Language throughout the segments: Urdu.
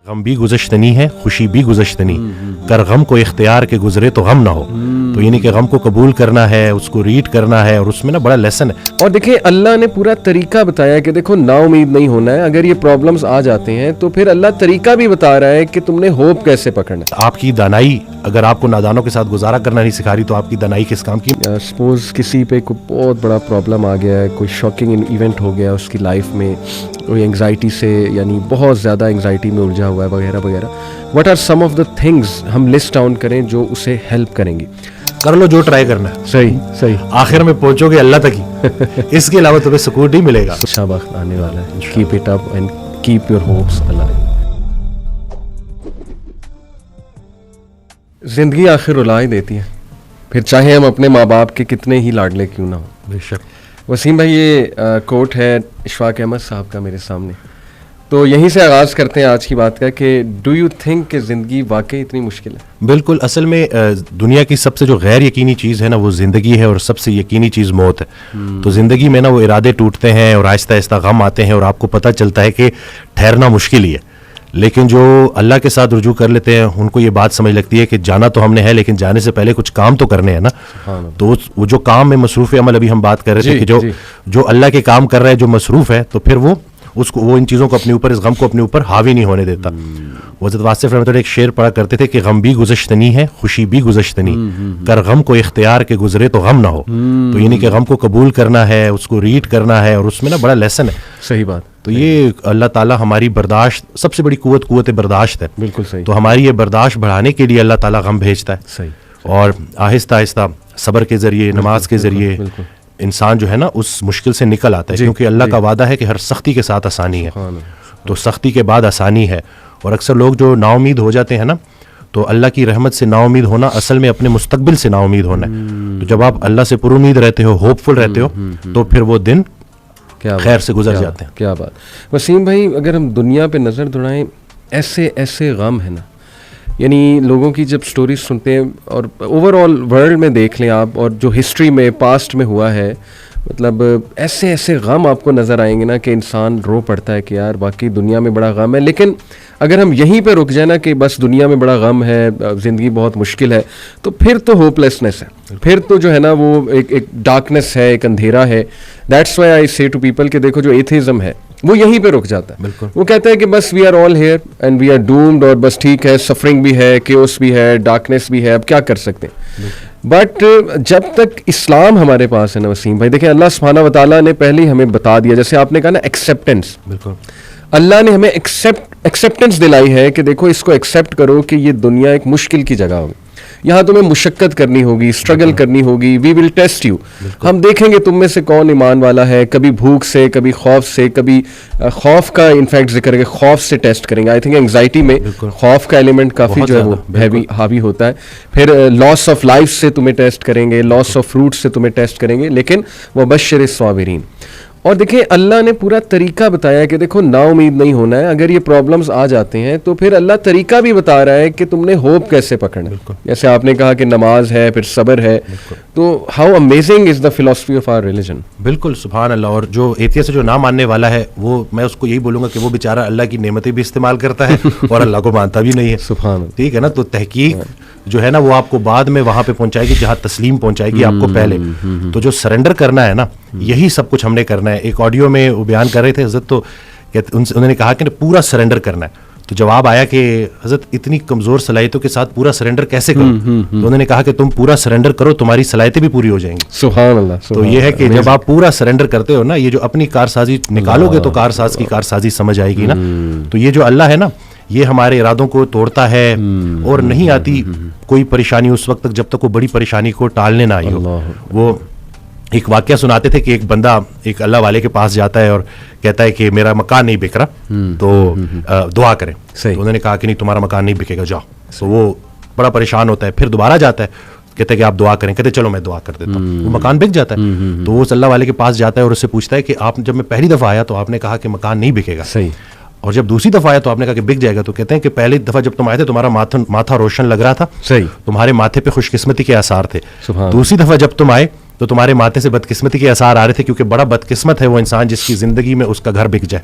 غم بھی گزشتنی ہے خوشی بھی گزشتنی کر غم کو اختیار کے گزرے تو غم نہ ہو. تو یعنی کہ غم کو قبول کرنا ہے, اس کو ریڈ کرنا ہے, اور اس میں نا بڑا لیسن ہے. اور دیکھیں اللہ نے پورا طریقہ بتایا کہ دیکھو نا امید نہیں ہونا ہے. اگر یہ پرابلمز آ جاتے ہیں تو پھر اللہ طریقہ بھی بتا رہا ہے کہ تم نے ہوپ کیسے پکڑنا ہے. آپ کی دانائی اگر آپ کو نادانوں کے ساتھ گزارا کرنا نہیں سکھا رہی تو آپ کی دانائی کس کام کی؟ سپوز کسی پہ کوئی بہت بڑا پرابلم آ گیا ہے, کوئی شاکنگ ایونٹ ہو گیا اس کی لائف میں, کوئی انگزائٹی سے یعنی بہت زیادہ انگزائٹی میں الجھا ہوا ہے وغیرہ وغیرہ. What are some of the things ہم لسٹ ڈاؤن کریں جو اسے ہیلپ کریں گی؟ کر لو جو ٹرائی کرنا ہے, صحیح آخر میں پہنچو گے اللہ تک ہی. اس کے علاوہ تمہیں سکون نہیں ملے گا. اچھا وقت آنے والا ہے. Keep it up and keep your hopes alive. زندگی آخر رلا ہی دیتی ہے, پھر چاہے ہم اپنے ماں باپ کے کتنے ہی لاڈلے کیوں نہ ہوں. بے شک. وسیم بھائی یہ کوٹ ہے اشفاق احمد صاحب کا میرے سامنے, تو یہیں سے آغاز کرتے ہیں آج کی بات کا کہ ڈو یو تھنک کہ زندگی واقعی اتنی مشکل ہے؟ بالکل. اصل میں دنیا کی سب سے جو غیر یقینی چیز ہے نا وہ زندگی ہے, اور سب سے یقینی چیز موت ہے. تو زندگی میں نا وہ ارادے ٹوٹتے ہیں اور آہستہ آہستہ غم آتے ہیں, اور آپ کو پتہ چلتا ہے کہ ٹھہرنا مشکل ہی ہے. لیکن جو اللہ کے ساتھ رجوع کر لیتے ہیں ان کو یہ بات سمجھ لگتی ہے کہ جانا تو ہم نے ہے, لیکن جانے سے پہلے کچھ کام تو کرنے ہیں نا. تو وہ جو کام میں مصروف عمل, ابھی ہم بات کر رہے تھے کہ جو اللہ کے کام کر رہا ہے, جو مصروف ہے, تو پھر وہ ان چیزوں کو اپنے اوپر, اس غم کو اپنے اوپر حاوی نہیں ہونے دیتا. حضرت واصف رحمۃ اللہ ایک شعر پڑھا کرتے تھے کہ غم بھی گزشتنی ہے خوشی بھی گزشتنی کر غم کو اختیار کے گزرے تو غم نہ ہو. تو یعنی کہ غم کو قبول کرنا ہے, اس کو ریڈ کرنا ہے, اور اس میں نا بڑا لیسن ہے. صحیح بات. تو یہ اللہ تعالیٰ ہماری برداشت, سب سے بڑی قوت برداشت ہے. بالکل صحیح. تو ہماری یہ برداشت بڑھانے کے لیے اللہ تعالیٰ غم بھیجتا ہے. صحیح. اور آہستہ آہستہ صبر کے ذریعے, نماز کے ذریعے انسان جو ہے نا اس مشکل سے نکل آتا ہے, کیونکہ اللہ کا وعدہ ہے کہ ہر سختی کے ساتھ آسانی ہے. تو سختی کے بعد آسانی ہے. اور اکثر لوگ جو نا امید ہو جاتے ہیں نا, تو اللہ کی رحمت سے نا امید ہونا اصل میں اپنے مستقبل سے نا امید ہونا ہے. تو جب آپ اللہ سے پر امید رہتے ہو, ہوپ فل رہتے ہو, تو پھر وہ دن خیر سے گزر جاتے ہیں. کیا بات. وسیم بھائی اگر ہم دنیا پہ نظر دوڑائیں, ایسے غم ہے نا, یعنی لوگوں کی جب سٹوریز سنتے ہیں اور اوور آل ورلڈ میں دیکھ لیں آپ, اور جو ہسٹری میں پاسٹ میں ہوا ہے, مطلب ایسے غم آپ کو نظر آئیں گے نا کہ انسان رو پڑتا ہے کہ یار واقعی دنیا میں بڑا غم ہے. لیکن اگر ہم یہیں پہ رک جائیں نا کہ بس دنیا میں بڑا غم ہے, زندگی بہت مشکل ہے, تو پھر تو ہوپ لیسنس ہے, پھر تو جو ہے نا وہ ایک ڈارکنیس ہے, ایک اندھیرا ہے. دیٹس وائی آئی سے ٹو پیپل کہ دیکھو جو ایتھیزم ہے وہ یہیں پہ رک جاتا ہے. وہ کہتا ہے کہ بس we are all here and we are doomed, اور بس ٹھیک ہے, سفرنگ بھی ہے, کیوس بھی ہے, ڈارکنیس بھی ہے, اب کیا کر سکتے ہیں. بٹ جب تک اسلام ہمارے پاس ہے نا وسیم بھائی, دیکھیں اللہ سبحانہ و تعالیٰ نے پہلے ہی ہمیں بتا دیا, جیسے آپ نے کہا نا ایکسیپٹنس. بالکل. اللہ نے ہمیں ایکسیپٹنس دلائی ہے کہ دیکھو اس کو ایکسیپٹ کرو کہ یہ دنیا ایک مشکل کی جگہ ہوگی, یہاں تمہیں مشقت کرنی ہوگی, اسٹرگل کرنی ہوگی. وی ول ٹیسٹ یو. ہم دیکھیں گے تم میں سے کون ایمان والا ہے. کبھی بھوک سے, کبھی خوف سے, کبھی خوف کا انفیکٹ ذکر ہے, خوف سے ٹیسٹ کریں گے. آئی تھنک انگزائٹی میں خوف کا ایلیمنٹ کافی جو ہے وہ حاوی ہوتا ہے. پھر لاس آف لائف سے تمہیں ٹیسٹ کریں گے, لاس آف فروٹ سے تمہیں ٹیسٹ کریں گے, لیکن وبشر الصابرین. اور دیکھیں اللہ نے پورا طریقہ بتایا کہ دیکھو نا امید نہیں ہونا ہے. اگر یہ پرابلمز آ جاتے ہیں تو پھر اللہ طریقہ بھی بتا رہا ہے کہ تم نے ہوپ کیسے پکڑنا ہے. جیسے آپ نے کہا کہ نماز ہے, پھر صبر ہے. تو how amazing is the philosophy of our religion. بالکل سبحان اللہ. اور جو ایتھیسٹ جو نہ ماننے والا ہے, وہ میں اس کو یہی بولوں گا کہ وہ بیچارہ اللہ کی نعمتیں بھی استعمال کرتا ہے اور اللہ کو مانتا بھی نہیں ہے. سبحان اللہ. ٹھیک ہے نا. تو تحقیق جو ہے نا وہ آپ کو بعد میں وہاں پہ پہنچائے گی جہاں تسلیم پہنچائے گی آپ کو پہلے. تو جو سرنڈر کرنا ہے نا, یہی سب کچھ ہم نے کرنا ہے. ایک آڈیو میں وہ بیان کر رہے تھے حضرت, تو انہوں نے کہا کہ پورا سرنڈر کرنا ہے. تو جواب آیا کہ حضرت اتنی کمزور صلاحیتوں کے ساتھ پورا سرنڈر کیسے کرو؟ تو انہوں نے کہا کہ تم پورا سرنڈر کرو, تمہاری صلاحیتیں بھی پوری ہو جائیں گی. سبحان اللہ. تو یہ ہے کہ جب آپ پورا سرنڈر کرتے ہو نا, یہ جو اپنی کارسازی نکالو گے تو کارساز کی کارسازی سمجھ آئے گی نا. تو یہ جو اللہ ہے نا, یہ ہمارے ارادوں کو توڑتا ہے, اور نہیں آتی کوئی پریشانی اس وقت تک جب تک وہ بڑی پریشانی کو ٹالنے نہ آئی ہو. وہ ایک واقعہ سناتے تھے کہ ایک بندہ ایک اللہ والے کے پاس جاتا ہے اور کہتا ہے کہ میرا مکان نہیں بک رہا, تو دعا کریں. تو انہوں نے کہا کہ نہیں تمہارا مکان نہیں بکے گا, جاؤ. تو وہ بڑا پریشان ہوتا ہے, پھر دوبارہ جاتا ہے, کہتے ہیں کہ آپ دعا کریں. کہتے چلو میں دعا کر دیتا ہوں. وہ مکان بک جاتا ہے. تو وہ اللہ والے کے پاس جاتا ہے اور اس سے پوچھتا ہے کہ آپ جب میں پہلی دفعہ آیا تو آپ نے کہا کہ مکان نہیں بکے گا, صحیح, اور جب دوسری دفعہ آیا تو آپ نے کہا کہ بک جائے گا. تو کہتے ہیں کہ پہلی دفعہ جب تم آئے تھے تمہارا ماتھا روشن لگ رہا تھا, صحیح, تمہارے ماتھے پہ خوش قسمتی کے آثار تھے. دوسری دفعہ جب تم آئے تو تمہارے ماتھے سے بدقسمتی کے آثار آ رہے تھے, کیونکہ بڑا بدقسمت ہے وہ انسان جس کی زندگی میں اس کا گھر بک جائے.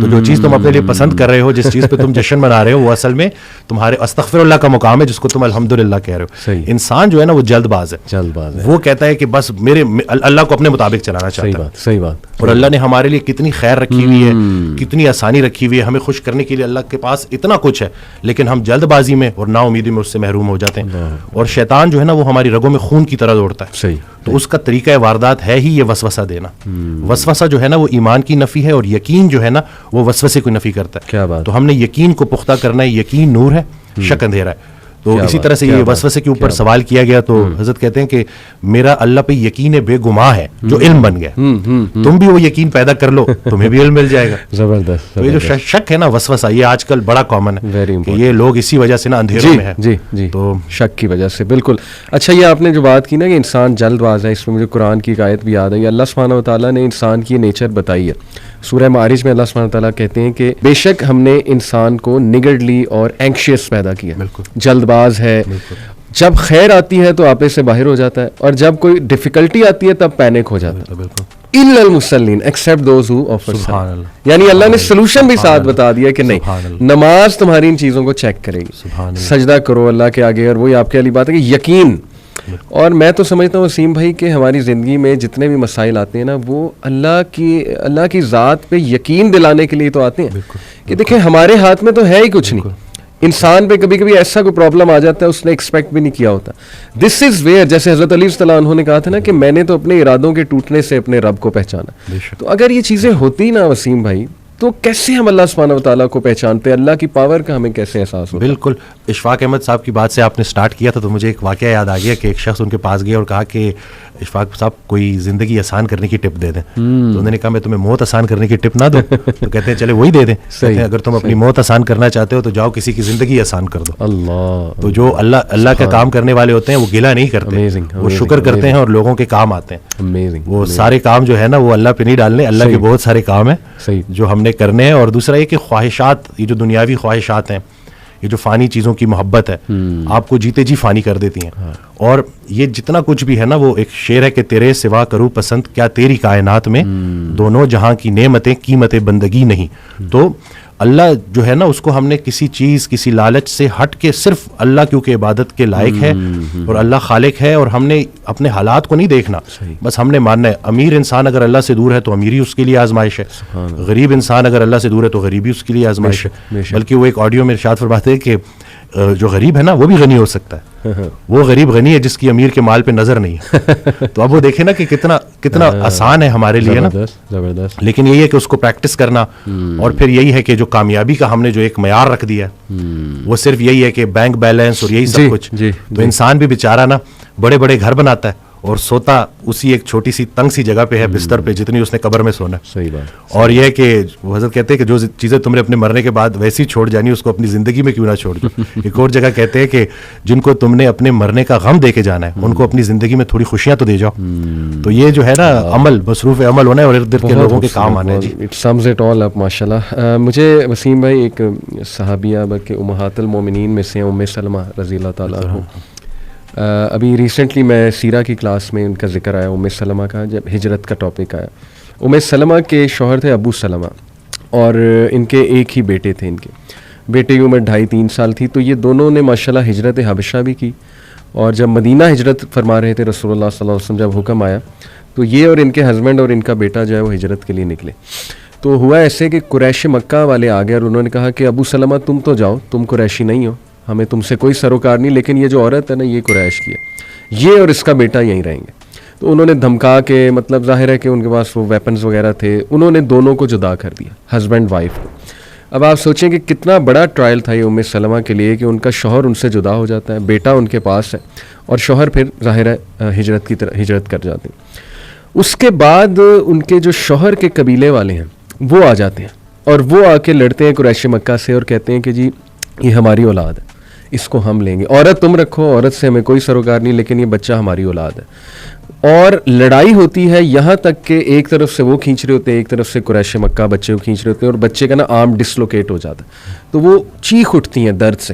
تو جو چیز تم اپنے لیے پسند کر رہے ہو, جس چیز پہ تم جشن منا رہے ہو, وہ اصل میں تمہارے استغفر اللہ کا مقام ہے, جس کو تم الحمدللہ کہہ رہے ہو. انسان جو ہے نا وہ جلد باز ہے, وہ کہتا ہے کہ بس میرے اللہ کو اپنے مطابق چلانا چاہتا ہے. صحیح بات. اور اللہ نے ہمارے لیے کتنی خیر رکھی ہوئی ہے, کتنی آسانی رکھی ہوئی ہے, ہمیں خوش کرنے کے لیے اللہ کے پاس اتنا کچھ ہے, لیکن ہم جلد بازی میں اور نا امیدی میں اس سے محروم ہو جاتے ہیں. اور شیطان جو ہے نا وہ ہماری رگوں میں خون کی طرح دوڑتا ہے. صحیح. تو اس کا طریقہ واردات ہے ہی یہ وسوسہ دینا. وسوسہ جو ہے نا وہ ایمان کی نفی ہے, اور یقین جو ہے نا وہ وسوسے کو نفی کرتا ہے. کیا بات. تو ہم نے یقین کو پختہ کرنا ہے. یقین نور ہے, شک اندھیرا ہے. تو اسی طرح سے یہ وسوسے کے اوپر سوال کیا گیا, تو حضرت کہتے ہیں کہ میرا اللہ پہ یقین بے گماں ہے جو علم بن گیا. تم بھی وہ یقین پیدا کر لو, تمہیں بھی علم مل جائے گا. زبردست. تو یہ جو شک ہے نا وسوسہ, یہ آج کل بڑا کامن ہے کہ یہ لوگ اسی وجہ سے نا اندھیروں میں ہیں. جی تو شک کی وجہ سے. بالکل. اچھا, یہ آپ نے جو بات کی نا کہ انسان جلد باز ہے, اس میں مجھے قرآن کی ایک آیت بھی یاد ہے. اللہ سبحانہ و تعالیٰ نے انسان کی نیچر بتائی ہے. سورہ معارج میں اللہ سبحانہ و تعالیٰ کہتے ہیں کہ بے شک ہم نے انسان کو نگڑلی اور اینکشیس پیدا کیا. جلد باز ہے. جب خیر آتی ہے تو آپے سے باہر ہو جاتا ہے, اور جب کوئی ڈیفیکلٹی آتی ہے تب پینک ہو جاتا ہے. الا المصلین ایکسیپٹ دوز ہو آفر الصلاۃ. یعنی اللہ نے سولوشن بھی ساتھ بتا دیا کہ نہیں, نماز تمہاری ان چیزوں کو چیک کرے گی. سجدہ کرو اللہ کے آگے, اور وہی آپ کے والی بات ہے کہ یقین. اور میں تو سمجھتا ہوں وسیم بھائی کہ ہماری زندگی میں جتنے بھی مسائل آتے ہیں نا, وہ اللہ کی ذات پہ یقین دلانے کے لیے تو آتے ہیں کہ دیکھیں ہمارے ہاتھ میں تو ہے ہی کچھ نہیں. انسان پہ کبھی کبھی ایسا کوئی پرابلم آ جاتا ہے اس نے ایکسپیکٹ بھی نہیں کیا ہوتا. دس از ویئر, جیسے حضرت علی رضی اللہ عنہ نے کہا تھا نا کہ میں نے تو اپنے ارادوں کے ٹوٹنے سے اپنے رب کو پہچانا. تو اگر یہ چیزیں ہوتی نا وسیم بھائی, تو کیسے ہم اللہ سبحانہ و تعالیٰ کو پہچانتے, اللہ کی پاور کا ہمیں کیسے احساس ہوتا؟ بالکل. اشفاق احمد صاحب کی بات سے آپ نے سٹارٹ کیا تھا, تو مجھے ایک واقعہ یاد آ گیا کہ ایک شخص ان کے پاس گیا اور کہا کہ اشفاق صاحب کوئی زندگی آسان کرنے کی ٹپ دے دیں. تو انہوں نے کہا میں تمہیں موت آسان کرنے کی ٹپ نہ دوں. تو کہتے ہیں چلے وہی دے دیں. کہتے ہیں اگر تم اپنی موت آسان کرنا چاہتے ہو تو جاؤ کسی کی زندگی آسان کر دو. اللہ. تو جو اللہ کا کام کرنے والے ہوتے ہیں وہ گلہ نہیں کرتے, وہ شکر کرتے ہیں اور لوگوں کے کام آتے ہیں. وہ سارے کام جو ہے نا وہ اللہ پہ نہیں ڈالنے, اللہ کے بہت سارے کام ہیں جو ہم نے کرنے ہیں. اور دوسرا یہ کہ خواہشات, یہ جو دنیاوی خواہشات ہیں, یہ جو فانی چیزوں کی محبت ہے, آپ کو جیتے جی فانی کر دیتی ہیں. اور یہ جتنا کچھ بھی ہے نا, وہ ایک شعر ہے کہ تیرے سوا کروں پسند کیا تیری کائنات میں, دونوں جہاں کی نعمتیں قیمت بندگی نہیں. تو اللہ جو ہے نا اس کو ہم نے کسی چیز, کسی لالچ سے ہٹ کے صرف اللہ کیونکہ عبادت کے لائق ہے اور اللہ خالق ہے, اور ہم نے اپنے حالات کو نہیں دیکھنا, بس ہم نے ماننا ہے. امیر انسان اگر اللہ سے دور ہے تو امیری اس کے لیے آزمائش ہے, غریب انسان اگر اللہ سے دور ہے تو غریبی اس کے لیے آزمائش ہے. بلکہ وہ ایک آڈیو میں ارشاد فرماتے ہیں کہ جو غریب ہے نا وہ بھی غنی ہو سکتا ہے. وہ غریب غنی ہے جس کی امیر کے مال پہ نظر نہیں ہے. تو اب وہ دیکھیں نا کہ کتنا آسان ہے ہمارے لیے نا. لیکن یہی ہے کہ اس کو پریکٹس کرنا, اور پھر یہی ہے کہ جو کامیابی کا ہم نے جو ایک معیار رکھ دیا وہ صرف یہی ہے کہ بینک بیلنس اور یہی سب کچھ. تو انسان بھی بیچارہ نا بڑے بڑے گھر بناتا ہے اور سوتا اسی ایک چھوٹی سی تنگ سی جگہ پہ ہے, بستر پہ, جتنی اس نے قبر میں سونا. صحیح بات. اور یہ ہے کہ وہ حضرت کہتے ہیں کہ جو چیزیں تم نے اپنے مرنے کے بعد ویسی چھوڑ جانی اس کو اپنی زندگی میں کیوں نہ چھوڑ دو. ایک اور جگہ کہتے ہیں کہ جن کو تم نے اپنے مرنے کا غم دے کے جانا ہے ان کو اپنی زندگی میں تھوڑی خوشیاں تو دے جاؤ. تو یہ جو ہے نا عمل, مصروف عمل ہونا ہے اور ارد گرد کے لوگوں کے کام آنا ہے. جی اٹ سمز اٹ آل اپ ماشاءاللہ. مجھے وسیم بھائی ایک صحابیہ بلکہ امہات المومنین میں سے ام سلمہ رضی اللہ تعالیٰ عنہ, ابھی ریسنٹلی میں سیرہ کی کلاس میں ان کا ذکر آیا ام سلمہ کا, جب ہجرت کا ٹاپک آیا. ام سلمہ کے شوہر تھے ابو سلمہ, اور ان کے ایک ہی بیٹے تھے. ان کے بیٹے کی عمر 2.5-3 سال تھی. تو یہ دونوں نے ماشاءاللہ ہجرت حبشہ بھی کی, اور جب مدینہ ہجرت فرما رہے تھے رسول اللہ صلی اللہ علیہ وسلم, جب حکم آیا تو یہ اور ان کے ہسبینڈ اور ان کا بیٹا جو ہے وہ ہجرت کے لیے نکلے. تو ہوا ایسے کہ قریش مکہ والے آ گئے اور انہوں نے کہا کہ ابو سلمہ تم تو جاؤ, تم قریشی نہیں ہو, ہمیں تم سے کوئی سروکار نہیں, لیکن یہ جو عورت ہے نا یہ قریش کی ہے, یہ اور اس کا بیٹا یہیں رہیں گے. تو انہوں نے دھمکا کے, مطلب ظاہر ہے کہ ان کے پاس وہ ویپنز وغیرہ تھے, انہوں نے دونوں کو جدا کر دیا, ہسبینڈ وائف کو. اب آپ سوچیں کہ کتنا بڑا ٹرائل تھا یہ ام سلمہ کے لیے کہ ان کا شوہر ان سے جدا ہو جاتا ہے, بیٹا ان کے پاس ہے, اور شوہر پھر ظاہر ہے ہجرت کر جاتے ہیں. اس کے بعد ان کے جو شوہر کے قبیلے والے ہیں وہ آ جاتے ہیں, اور وہ آ کے لڑتے ہیں قریش مکہ سے, اور کہتے ہیں کہ جی یہ ہماری اولاد ہے, اس کو ہم لیں گے, عورت تم رکھو, عورت سے ہمیں کوئی سروکار نہیں, لیکن یہ بچہ ہماری اولاد ہے. اور لڑائی ہوتی ہے یہاں تک کہ ایک طرف سے وہ کھینچ رہے ہوتے ہیں, ایک طرف سے قریش مکہ بچے کو کھینچ رہے ہوتے ہیں, اور بچے کا نا آرم ڈسلوکیٹ ہو جاتا ہے. تو وہ چیخ اٹھتی ہیں درد سے,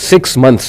6 months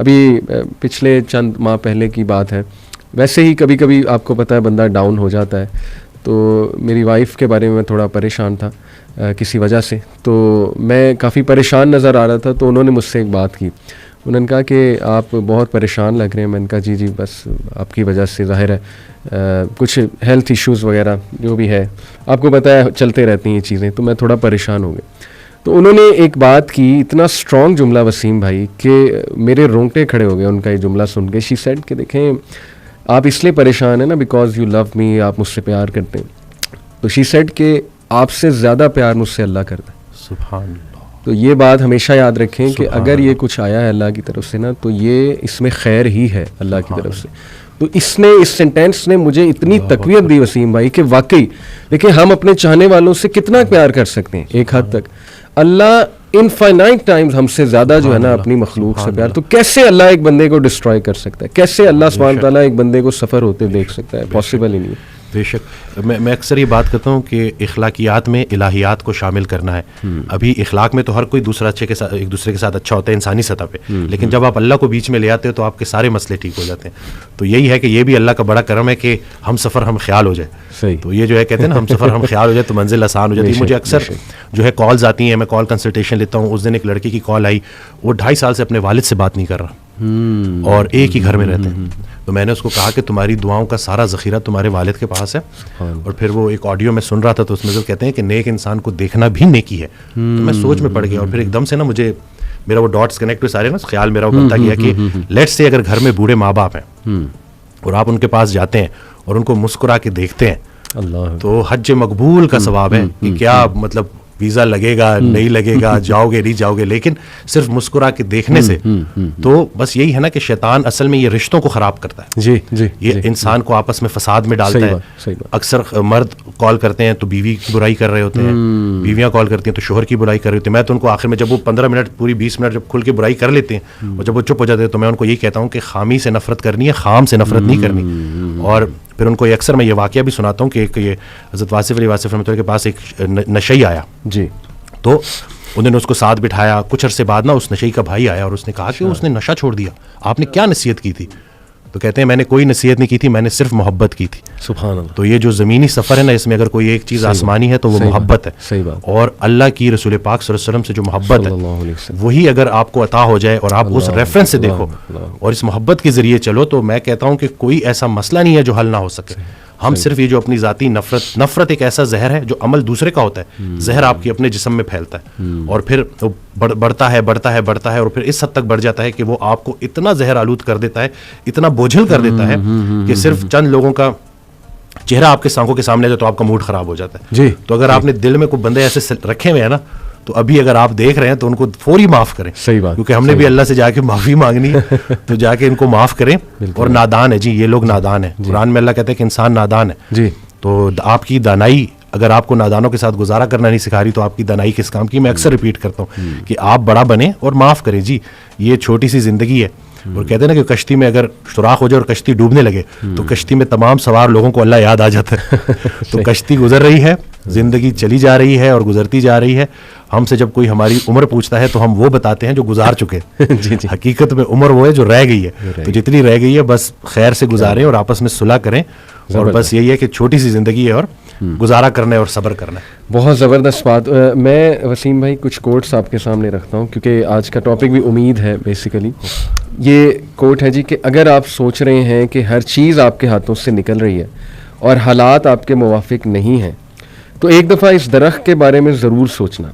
ابھی پچھلے چند ماہ پہلے کی بات ہے, ویسے ہی کبھی کبھی آپ کو پتہ ہے بندہ ڈاؤن ہو جاتا ہے, تو میری وائف کے بارے میں تھوڑا پریشان تھا کسی وجہ سے, تو میں کافی پریشان نظر آ رہا تھا, تو انہوں نے مجھ سے ایک بات کی, انہوں نے کہا کہ آپ بہت پریشان لگ رہے ہیں. میں نے کہا جی بس آپ کی وجہ سے, ظاہر ہے کچھ ہیلتھ ایشوز وغیرہ جو بھی ہے, آپ کو پتہ ہے چلتے رہتی ہیں یہ چیزیں, تو میں تھوڑا پریشان ہو گیا. تو انہوں نے ایک بات کی, اتنا اسٹرانگ جملہ وسیم بھائی, کہ میرے رونگٹے کھڑے ہو گئے ان کا یہ جملہ سن کے. شی سیڈ کہ دیکھیں آپ اس لیے پریشان ہیں نا بیکاز یو لو می, آپ مجھ سے پیار کرتے ہیں. تو شی سیڈ کہ آپ سے زیادہ پیار مجھ سے اللہ کرتا ہے. سبحان اللہ. تو یہ بات ہمیشہ یاد رکھیں کہ اگر یہ کچھ آیا ہے اللہ کی طرف سے نا, تو یہ اس میں خیر ہی ہے اللہ کی طرف سے. تو اس سینٹینس نے مجھے اتنی تقویت دی وسیم بھائی کہ واقعی دیکھیں ہم اپنے چاہنے والوں سے کتنا پیار کر سکتے ہیں ایک حد تک. اللہ انفائنائٹ ٹائمز ہم سے زیادہ جو ہے نا اپنی مخلوق سے پیار, تو کیسے اللہ ایک بندے کو ڈسٹرائے کر سکتا ہے, کیسے اللہ سبحانہ و تعالیٰ ایک بندے کو سفر ہوتے دیکھ سکتا ہے, پاسبل ہی نہیں ہے. بے شک میں اکثر یہ بات کرتا ہوں کہ اخلاقیات میں الہیات کو شامل کرنا ہے. ابھی اخلاق میں تو ہر کوئی دوسرا ایک دوسرے کے ساتھ اچھا ہوتا ہے انسانی سطح پہ, لیکن جب آپ اللہ کو بیچ میں لے آتے ہو تو آپ کے سارے مسئلے ٹھیک ہو جاتے ہیں. تو یہی ہے کہ یہ بھی اللہ کا بڑا کرم ہے کہ ہم سفر ہم خیال ہو جائے. صحیح. تو یہ جو ہے کہتے ہیں نا ہم سفر ہم خیال ہو جائے تو منزل آسان ہو جاتی ہے. مجھے اکثر جو ہے کالز آتی ہیں, میں کال کنسلٹیشن لیتا ہوں. اس دن ایک لڑکی کی کال آئی, وہ 2.5 سال سے اپنے والد سے بات نہیں کر رہا اور ایک ہی گھر میں رہتے ہیں. تو میں نے اس کو کہا کہ تمہاری دعاؤں کا سارا ذخیرہ تمہارے والد کے پاس ہے. اور پھر وہ ایک آڈیو میں سن رہا تھا, تو اس میں جو کہتے ہیں کہ نیک انسان کو دیکھنا بھی نیکی ہے. تو میں سوچ میں پڑ گیا, اور پھر ایک دم سے نا مجھے میرا وہ ڈاٹس کنیکٹ ہوئے سارے نا, خیال میرا وہ بنتا گیا کہ لیٹس سے اگر گھر میں بوڑھے ماں باپ ہیں اور آپ ان کے پاس جاتے ہیں اور ان کو مسکرا کے دیکھتے ہیں, اللہ تو حج مقبول کا ثواب ہے. کہ کیا مطلب ویزا لگے گا نہیں لگے گا, جاؤ گے نہیں جاؤ گے, لیکن صرف مسکرا کے دیکھنے سے. تو بس یہی ہے نا کہ شیطان اصل میں یہ رشتوں کو خراب کرتا ہے. جی جی, یہ انسان کو آپس میں فساد میں ڈالتا ہے. اکثر مرد کال کرتے ہیں تو بیوی کی برائی کر رہے ہوتے ہیں, بیویاں کال کرتی ہیں تو شوہر کی برائی کر رہی ہوتی ہیں. میں تو ان کو آخر میں جب وہ 15 منٹ پوری 20 منٹ جب کھل کے برائی کر لیتے ہیں اور جب وہ چپ ہو جاتے ہیں, تو میں ان کو یہی کہتا ہوں کہ خامی سے نفرت کرنی ہے, خام سے نفرت نہیں کرنی. اور پھر ان کو اکثر میں یہ واقعہ بھی سناتا ہوں کہ یہ حضرت واصف علی واصف رحمۃ اللہ کے پاس ایک نشئی آیا. جی. تو انہوں نے اس کو ساتھ بٹھایا. کچھ عرصے بعد نا اس نشئی کا بھائی آیا اور اس نے کہا کہ اس نے نشہ چھوڑ دیا, آپ نے کیا نصیحت کی تھی؟ تو کہتے ہیں میں نے کوئی نصیحت نہیں کی تھی, میں نے صرف محبت کی تھی. سبحان اللہ. تو یہ جو زمینی سفر ہے نا, اس میں اگر کوئی ایک چیز آسمانی ہے تو وہ محبت ہے. صحیح بات. اور اللہ کی رسول پاک صلی اللہ علیہ وسلم سے جو محبت ہے وہی اگر آپ کو عطا ہو جائے اور آپ اس ریفرنس سے دیکھو اور اس محبت کے ذریعے چلو, تو میں کہتا ہوں کہ کوئی ایسا مسئلہ نہیں ہے جو حل نہ ہو سکے. ہم صرف یہ جو اپنی ذاتی نفرت ایک ایسا زہر ہے جو عمل دوسرے کا ہوتا ہے, زہر آپ کے اپنے جسم میں پھیلتا ہے اور پھر بڑھتا ہے اور پھر اس حد تک بڑھ جاتا ہے کہ وہ آپ کو اتنا زہر آلود کر دیتا ہے, اتنا بوجھل کر دیتا ہے کہ صرف چند لوگوں کا چہرہ آپ کے آنکھوں کے سامنے تو آپ کا موڈ خراب ہو جاتا ہے. جی. تو اگر آپ نے دل میں کوئی بندے ایسے رکھے ہوئے ہیں نا, تو ابھی اگر آپ دیکھ رہے ہیں تو ان کو فوری معاف کریں. صحیح بات. کیونکہ ہم نے بھی اللہ سے جا کے معافی مانگنی ہے, تو جا کے ان کو معاف کریں. اور نادان ہے جی, یہ لوگ نادان ہیں. قرآن میں اللہ کہتے ہیں کہ انسان نادان ہے. جی. تو آپ کی دانائی اگر آپ کو نادانوں کے ساتھ گزارا کرنا نہیں سکھا رہی, تو آپ کی دانائی کس کام کی؟ میں اکثر ریپیٹ کرتا ہوں کہ آپ بڑا بنیں اور معاف کریں. جی, یہ چھوٹی سی زندگی ہے. اور کہتے ہیں نا کہ کشتی میں اگر سوراخ ہو جائے اور کشتی ڈوبنے لگے تو کشتی میں تمام سوار لوگوں کو اللہ یاد آ جاتا ہے. تو کشتی گزر رہی ہے, زندگی چلی جا رہی ہے اور گزرتی جا رہی ہے. ہم سے جب کوئی ہماری عمر پوچھتا ہے تو ہم وہ بتاتے ہیں جو گزار چکے. حقیقت میں عمر وہ ہے جو رہ گئی ہے. تو جتنی رہ گئی ہے بس خیر سے گزاریں اور آپس میں صلح کریں. اور بس یہی ہے کہ چھوٹی سی زندگی ہے اور گزارا کرنا ہے اور صبر کرنا ہے. بہت زبردست بات. میں وسیم بھائی کچھ کوٹس آپ کے سامنے رکھتا ہوں کیونکہ آج کا ٹاپک بھی امید ہے بیسیکلی. یہ کوٹ ہے جی کہ اگر آپ سوچ رہے ہیں کہ ہر چیز آپ کے ہاتھوں سے نکل رہی ہے اور حالات آپ کے موافق نہیں ہیں, تو ایک دفعہ اس درخت کے بارے میں ضرور سوچنا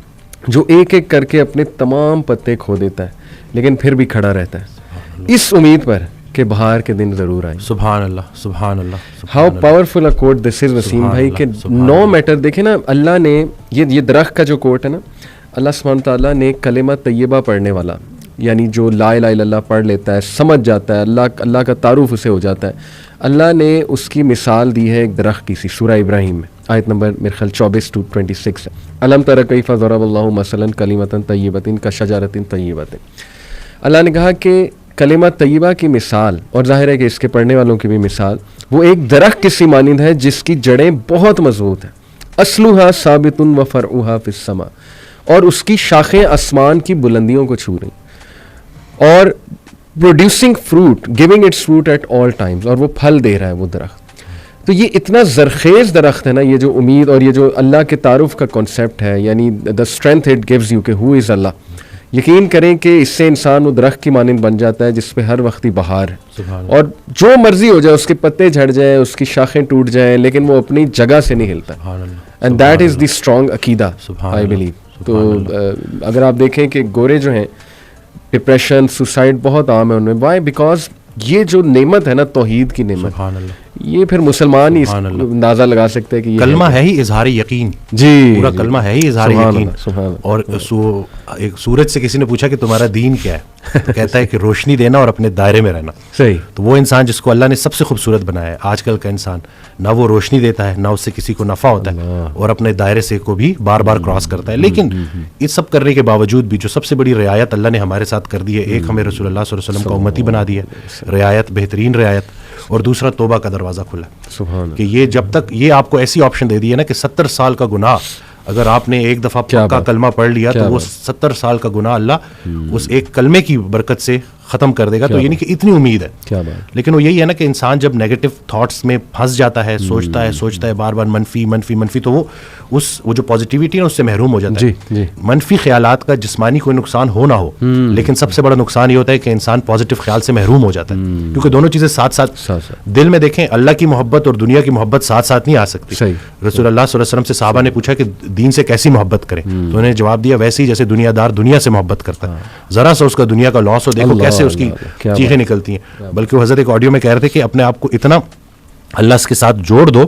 جو ایک ایک کر کے اپنے تمام پتے کھو دیتا ہے لیکن پھر بھی کھڑا رہتا ہے اس امید پر کہ بہار کے دن ضرور آئیں. سبحان اللہ, سبحان اللہ. ہاؤ پاورفل اے کوٹ دس از وسیم بھائی کہ نو میٹر. دیکھیں نا, اللہ نے یہ درخت کا جو کوٹ ہے نا, اللہ سبحانہ تعالیٰ نے کلمہ طیبہ پڑھنے والا, یعنی جو لا الہ الا اللہ پڑھ لیتا ہے, سمجھ جاتا ہے, اللہ کا تعارف اسے ہو جاتا ہے, اللہ نے اس کی مثال دی ہے ایک درخت کی سی سورہ ابراہیم میں, آیت نمبر میرے خیال 24-26 ہے. الم تر کیف ضرب اللہ مثلا کلمۃ طیبۃ کشجرۃ طیبۃ. اللہ نے کہا کہ کلمہ طیبہ کی مثال, اور ظاہر ہے کہ اس کے پڑھنے والوں کی بھی مثال, وہ ایک درخت کی سی مانند ہے جس کی جڑیں بہت مضبوط ہیں. اصلھا ثابت و فرعھا فی السماء, اور اس کی شاخیں آسمان کی بلندیوں کو چھو رہی. اور producing fruit, giving its fruit at all times, اور وہ پھل دے رہا ہے وہ درخت. تو یہ اتنا زرخیز درخت ہے نا, یہ جو امید اور یہ جو اللہ کے تعارف کا کانسیپٹ ہے, یعنی the strength it gives you کہ ہو از اللہ. یقین کریں کہ اس سے انسان وہ درخت کی مانند بن جاتا ہے جس پہ ہر وقت ہی بہار ہے, اور جو مرضی ہو جائے, اس کے پتے جھڑ جائیں, اس کی شاخیں ٹوٹ جائیں, لیکن وہ اپنی جگہ سے نہیں ہلتا. And that is the strong عقیدہ آئی بلیو. تو اگر آپ دیکھیں کہ گورے جو ہیں, ڈپریشن, سوسائڈ بہت عام ہے ان میں. وائی؟ بیکاز یہ جو نعمت ہے نا, توحید کی نعمت, یہ پھر مسلمان ہی اندازہ لگا سکتے ہیں کہ یہ کلمہ ہے ہی اظہار یقین. جی, پورا کلمہ ہے ہی اظہار یقین. اور ایک سورج سے کسی نے پوچھا کہ تمہارا دین کیا ہے, تو کہتا ہے کہ روشنی دینا اور اپنے دائرے میں رہنا. صحیح. تو وہ انسان جس کو اللہ نے سب سے خوبصورت بنایا ہے, آج کل کا انسان نہ وہ روشنی دیتا ہے, نہ اس سے کسی کو نفع ہوتا ہے, اور اپنے دائرے سے کو بھی بار بار کراس کرتا ہے. لیکن اس سب کرنے کے باوجود بھی جو سب سے بڑی رعایت اللہ نے ہمارے ساتھ کر دی ہے, ایک ہمیں رسول اللہ صلی اللہ علیہ وسلم کا امتی بنا دی ہے, رعایت, بہترین رعایت, اور دوسرا توبہ کا دروازہ کھلا. سبحان کہ یہ جب تک یہ آپ کو ایسی آپشن دے دی ہے نا کہ 70 سال کا گناہ اگر آپ نے ایک دفعہ پکا کلمہ پڑھ لیا تو وہ 70 سال کا گناہ اللہ اس ایک کلمے کی برکت سے ختم کر دے گا. تو یعنی کہ اتنی امید ہے. لیکن وہ یہی ہے نا کہ انسان جب نیگیٹو تھاٹس میں پھنس جاتا ہے, سوچتا ہے بار بار منفی, تو وہ جو پازیٹیوٹی ہے اس سے محروم ہو جاتا ہے. منفی خیالات کا جسمانی کوئی نقصان ہو نہ ہو, لیکن سب سے بڑا نقصان یہ ہوتا ہے کہ انسان پازیٹیو خیال سے محروم ہو جاتا ہے, کیونکہ دونوں چیزیں ساتھ ساتھ دل میں دیکھیں, اللہ کی محبت اور دنیا کی محبت ساتھ ساتھ نہیں آ سکتی. رسول اللہ صلی اللہ علیہ وسلم سے صحابہ نے پوچھا کہ دین سے کیسی محبت کریں, تو انہوں نے جواب دیا ویسے ہی جیسے دنیا دار دنیا سے محبت کرتا ہے. ذرا سا اس کا دنیا کا لاس ہو, دیکھو کیسے اس کی چیخیں نکلتی ہیں. بلکہ وہ حضرت ایک آڈیو میں کہہ رہے تھے کہ اپنے آپ کو اتنا اللہ کے ساتھ جوڑ دو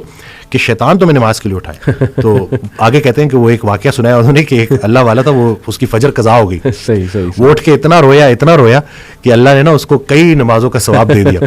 کہ شیطان تمہیں نماز کے لیے اٹھائے. تو آگے کہتے ہیں کہ وہ ایک واقعہ سنایا انہوں نے کہ ایک اللہ والا تھا, وہ اس کی فجر قضا ہو گئی, وہ اٹھ کے اتنا رویا کہ اللہ نے نا اس کو کئی نمازوں کا ثواب دے دیا.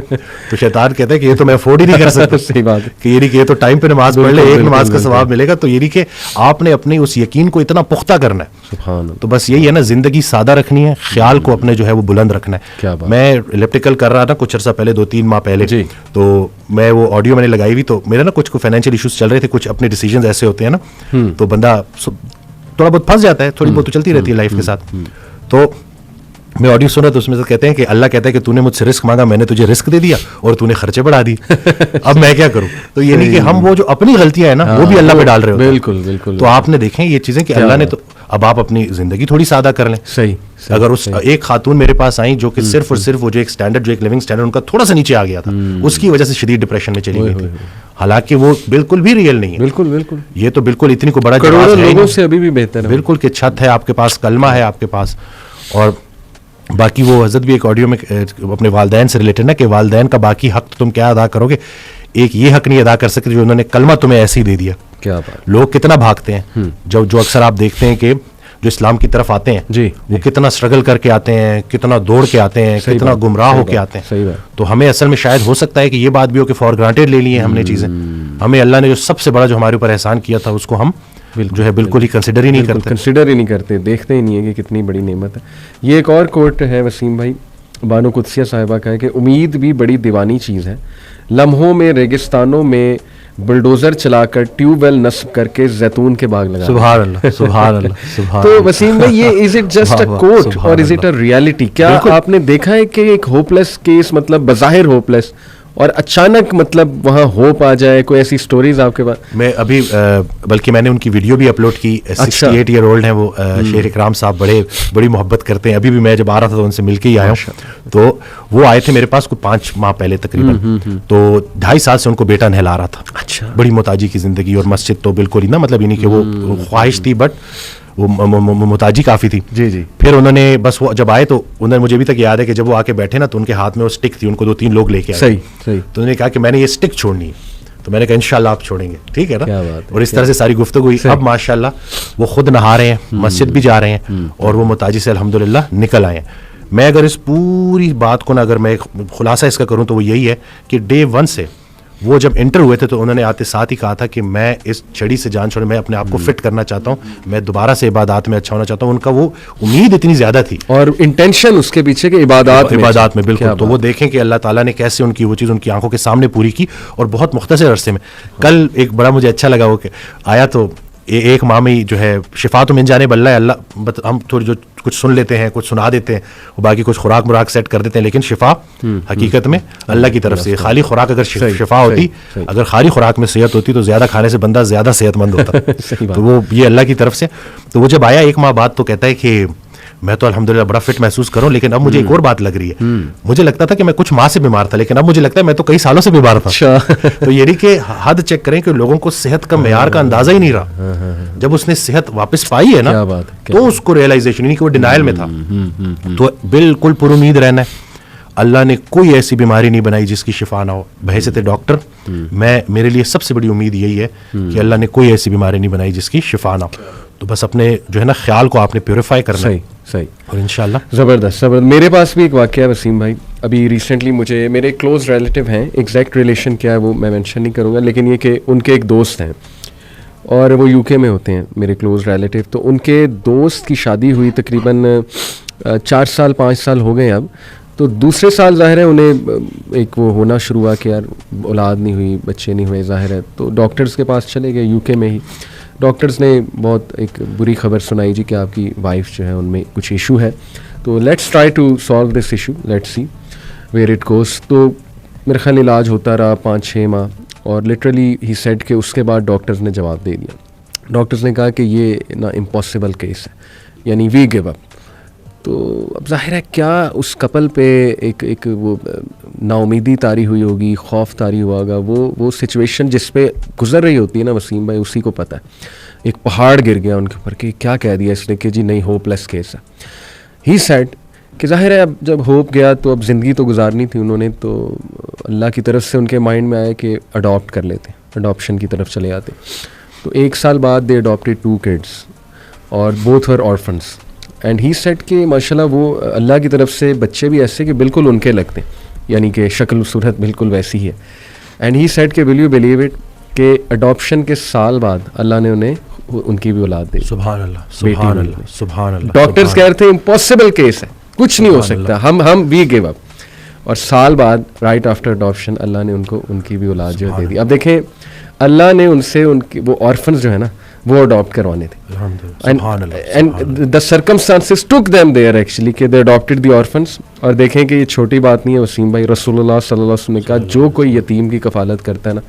تو شیطان کہتا ہے کہ یہ تو میں افورڈ ہی نہیں کر سکتا. صحیح بات کہ یہ تو ٹائم پہ نماز پڑھ لے, ایک نماز کا ثواب ملے گا. تو یہ کہ آپ نے اپنے اس یقین کو اتنا پختہ کرنا ہے. تو بس یہی ہے نا, زندگی سادہ رکھنی ہے, خیال کو اپنے جو ہے وہ بلند رکھنا ہے. میں الیپٹیکل کر رہا تھا کچھ عرصہ پہلے, 2-3 ماہ پہلے, تو میں وہ آڈیو میں نے لگائی ہوئی, تو میرا نا کچھ فائنینشیل ایشوز چل رہے تھے, کچھ اپنے ڈیسیجنز ایسے ہوتے ہیں نا, تو بندہ تھوڑا بہت پھنس جاتا ہے, تھوڑی بہت تو چلتی رہتی ہے لائف کے ساتھ. تو میں آڈیو سنا تو اس میں سے کہتے ہیں کہ اللہ کہتا ہے کہ تو نے مجھ سے رزق مانگا, میں نے تجھے رزق دے دیا اور تو نے خرچے بڑھا دی, اب میں کیا کروں. تو یہ نہیں کہ ہم وہ جو اپنی غلطیاں ہیں نا وہ بھی اللہ پہ ڈال رہے ہوتے ہیں. بالکل. تو آپ نے دیکھیں یہ چیزیں کہ اللہ نے, تو اب آپ اپنی زندگی تھوڑی سادہ کر لیں. صحیح. اگر اس ایک خاتون میرے پاس آئیں جو کہ صرف اور صرف وہ جو ایک اسٹینڈرڈ, جو ایک لیونگ اسٹینڈرڈ ان کا تھوڑا سا نیچے آ گیا تھا, اس کی وجہ سے شدید ڈپریشن میں چلی گئی تھی, حالانکہ وہ بالکل بھی ریئل نہیں ہے. بالکل یہ تو بالکل اتنی کو بڑا جواز ہے لوگوں سے ابھی بھی بہتر ہے. بالکل کہ چھت ہے آپ کے پاس, کلمہ ہے آپ کے پاس, اور باقی وہ حضرت بھی ایک آڈیو میں اپنے والدین سے ریلیٹڈ نا کہ والدین کا باقی حق تم کیا ادا کرو گے, ایک یہ حق نہیں ادا کر سکتے جو انہوں نے کلمہ تمہیں ایسے ہی دے دیا. کیا بات. لوگ کتنا بھاگتے ہیں, جو اکثر آپ دیکھتے ہیں کہ جو اسلام کی طرف آتے ہیں وہ کتنا اسٹرگل کر کے آتے ہیں, کتنا دوڑ کے آتے ہیں, کتنا گمراہ ہو کے آتے ہیں. تو ہمیں اصل میں شاید ہو سکتا ہے کہ یہ بات بھی ہو کہ فار گرانٹیڈ لے لی ہیں ہم نے چیزیں. ہمیں اللہ نے جو سب سے بڑا جو ہمارے اوپر احسان کیا تھا اس کو ہم جو ہے بالکل ہی کنسیڈر ہی نہیں کرتے, دیکھتے ہی نہیں ہے کہ کتنی بڑی نعمت ہے. یہ ایک اور کوٹ ہے وسیم بھائی, بانو قدسیہ صاحبہ کا ہے کہ امید بھی بڑی دیوانی چیز ہے, لمحوں میں ریگستانوں میں بلڈوزر چلا کر ٹیوب ویل نصب کر کے زیتون کے باغ لگا. سبحان اللہ, سبحان اللہ. تو وسیم بھائی یہ از اٹ جسٹ اے کوٹ اور از اٹ اے ریالٹی؟ کیا آپ نے دیکھا ہے کہ ایک ہوپ لیس کیس, مطلب بظاہر ہوپ لیس, اور اچانک مطلب وہاں ہوپ آ جائے, کوئی ایسی سٹوریز آپ کے پاس؟ میں ابھی بلکہ میں نے ان کی ویڈیو بھی اپلوڈ کی. 68 ایئر اولڈ ہیں وہ, شیر اکرام صاحب, بڑی محبت کرتے ہیں. ابھی بھی میں جب آ رہا تھا تو ان سے مل کے ہی آیا ہوں. تو وہ آئے تھے میرے پاس کوئی 5 ماہ پہلے تقریباً, تو 2.5 سال سے ان کو بیٹا نہلا رہا تھا. اچھا. بڑی محتاجی کی زندگی, اور مسجد تو بالکل ہی نا, مطلب نہیں کہ وہ خواہش تھی بٹ وہ محتاجی کافی تھی. جی. پھر انہوں نے بس وہ جب آئے تو انہوں نے, مجھے ابھی تک یاد ہے کہ جب وہ آ کے بیٹھے نا تو ان کے ہاتھ میں وہ اسٹک تھی, ان کو 2-3 لوگ لے کے آئے. صحیح. تو انہوں نے کہا کہ میں نے یہ اسٹک چھوڑنی ہے. تو میں نے کہا انشاءاللہ آپ چھوڑیں گے, ٹھیک ہے نا. اور اس طرح سے ساری گفتگو ہوئی. اب ماشاءاللہ وہ خود نہا رہے ہیں, مسجد بھی جا رہے ہیں, اور وہ محتاجی سے الحمدللہ نکل آئے ہیں. میں اگر اس پوری بات کو نا اگر میں خلاصہ اس کا کروں تو وہ یہی ہے کہ Day 1 سے وہ جب انٹر ہوئے تھے تو انہوں نے آتے ساتھ ہی کہا تھا کہ میں اس چھڑی سے جان چھوڑے, میں اپنے آپ کو فٹ کرنا چاہتا ہوں, میں دوبارہ سے عبادات میں اچھا ہونا چاہتا ہوں. ان کا وہ امید اتنی زیادہ تھی اور انٹینشن اس کے پیچھے کہ عبادات میں بالکل. تو وہ دیکھیں کہ اللہ تعالیٰ نے کیسے ان کی وہ چیز ان کی آنکھوں کے سامنے پوری کی, اور بہت مختصر عرصے میں. کل ایک بڑا مجھے اچھا لگا وہ کہ آیا تو ایک ماہ میں جو ہے شفا تو مل جانے بلّہ ہے اللہ، ہم تھوڑی جو کچھ سن لیتے ہیں، کچھ سنا دیتے ہیں، وہ باقی کچھ خوراک مراک سیٹ کر دیتے ہیں، لیکن شفا حقیقت میں اللہ کی طرف سے. خالی خوراک اگر شفا ہوتی، اگر خالی خوراک میں صحت ہوتی تو زیادہ کھانے سے بندہ زیادہ صحت مند ہوتا. تو وہ یہ اللہ کی طرف سے. تو وہ جب آیا 1 ماہ بعد تو کہتا ہے کہ میں تو الحمدللہ بڑا فٹ محسوس کروں، لیکن اب مجھے ایک اور بات لگ رہی ہے. مجھے لگتا تھا کہ میں کچھ ماہ سے بیمار تھا، لیکن اب مجھے لگتا ہے میں تو کئی سالوں سے بیمار تھا. تو یہ نہیں کہ حد چیک کریں کہ لوگوں کو صحت کا معیار کا اندازہ ہی نہیں رہا. جب اس نے صحت واپس پائی ہے نا تو اس کو ریئلائزیشن نہیں کہ وہ ڈینائل میں تھا. تو بالکل پر امید رہنا ہے. اللہ نے کوئی ایسی بیماری نہیں بنائی جس کی شفا نہ ہو. بحیثیت ڈاکٹر میرے لیے سب سے بڑی امید یہی ہے کہ اللہ نے کوئی ایسی بیماری نہیں بنائی جس کی شفا نہ ہو. تو بس اپنے جو ہے نا خیال کو آپ نے پیوریفائی کرنا ہے. صحیح. اور انشاءاللہ زبردست. میرے پاس بھی ایک واقعہ ہے وسیم بھائی. ابھی ریسنٹلی مجھے میرے کلوز ریلیٹیو ہیں، ایگزیکٹ ریلیشن کیا ہے وہ میں مینشن نہیں کروں گا، لیکن یہ کہ ان کے ایک دوست ہیں اور وہ UK میں ہوتے ہیں میرے کلوز ریلیٹیو. تو ان کے دوست کی شادی ہوئی تقریباً 4 سال 5 سال ہو گئے اب. تو دوسرے سال ظاہر ہے انہیں ایک وہ ہونا شروع ہوا کہ یار اولاد نہیں ہوئی، بچے نہیں ہوئے ظاہر ہے. تو ڈاکٹرز کے پاس چلے گئے UK میں ہی. ڈاکٹرز نے بہت ایک بری خبر سنائی جی کہ آپ کی وائف جو ہے ان میں کچھ ایشو ہے. تو let's try to solve this issue, let's see where it goes. تو میرے خیال علاج ہوتا رہا 5-6 ماہ، اور لٹرلی ہی سیڈ کہ اس کے بعد ڈاکٹرز نے جواب دے دیا. ڈاکٹرز نے کہا کہ یہ نا امپاسبل کیس ہے، یعنی وی گیو اپ. تو اب ظاہر ہے کیا اس کپل پہ ایک وہ نا امیدی طاری ہوئی ہوگی، خوف طاری ہوا ہوگا. وہ سچویشن جس پہ گزر رہی ہوتی ہے نا وسیم بھائی، اسی کو پتہ ہے. ایک پہاڑ گر گیا ان کے اوپر کہ کیا کہہ دیا اس نے کہ جی نہیں ہوپ لیس کیس ہے. ہی سیڈ کہ ظاہر ہے اب جب ہوپ گیا تو اب زندگی تو گزارنی تھی انہوں نے. تو اللہ کی طرف سے ان کے مائنڈ میں آیا کہ اڈاپٹ کر لیتے، اڈاپشن کی طرف چلے آتے. تو 1 سال بعد دے اڈاپٹیڈ 2 kids اور both were orphans. And he said کہ ماشاء اللہ وہ اللہ کی طرف سے بچے بھی ایسے کہ بالکل ان کے لگتے ہیں، یعنی کہ شکل و صورت بالکل ویسی ہی ہے. اینڈ ہی سیٹ کہ ول یو بلیو اٹ کہ اڈاپشن کے سال بعد اللہ نے انہیں ان کی بھی اولاد دی. سبحان اللہ سبحان اللہ سبحان اللہ. ڈاکٹرز کہہ رہے تھے امپاسبل کیس ہے، کچھ نہیں ہو سکتا، ہم وی گیو اپ. اور سال بعد رائٹ آفٹر اڈاپشن اللہ نے ان کو ان کی بھی اولاد جو دے دی. اب دیکھیں اللہ نے ان سے ان کی وہ آرفنز جو ہے نا وہ اڈاپٹ کروانے تھے. And the circumstances took them there actually کہ دے اڈاپٹیڈ دی آرفنز. اور دیکھیں کہ یہ چھوٹی بات نہیں ہے وسیم بھائی. رسول اللہ صلی اللہ علیہ وسلم نے کہا جو کوئی یتیم کی کفالت کرتا ہے نا،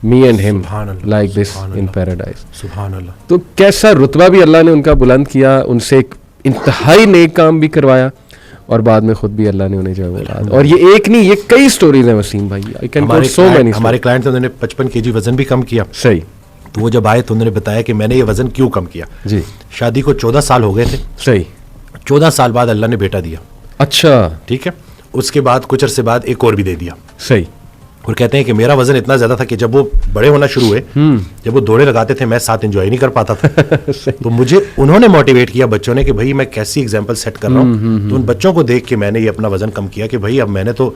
me and him like this in paradise. سبحان اللہ. تو کیسا رتبہ بھی اللہ نے ان کا بلند کیا، ان سے ایک انتہائی نیک کام بھی کروایا، اور بعد میں خود بھی اللہ نے انہیں جو ہے اولاد. اور یہ ایک نہیں، یہ کئی سٹوریز ہیں وسیم بھائی. I can quote so many. ہمارے کلائنٹ تھے، انہوں نے 55 kg وزن بھی کم کیا. صحیح. تو وہ جب آئے تو انہوں نے بتایا کہ میں نے یہ وزن کیوں کم کیا. جی. شادی کو 14 سال ہو گئے تھے. صحیح. 14 سال بعد اللہ نے بیٹا دیا. اچھا. ٹھیک ہے. اس کے بعد کچھ عرصے بعد ایک اور بھی دے دیا. صحیح. اور کہتے ہیں کہ میرا وزن اتنا زیادہ تھا کہ جب وہ بڑے ہونا شروع ہوئے، جب وہ دوڑے لگاتے تھے میں ساتھ انجوائے نہیں کر پاتا تھا. تو مجھے انہوں نے موٹیویٹ کیا بچوں نے کہ بھائی میں کیسی ایگزامپل سیٹ کر رہا ہوں. تو ان بچوں کو دیکھ کے میں نے یہ اپنا وزن کم کیا کہ بھائی اب میں نے تو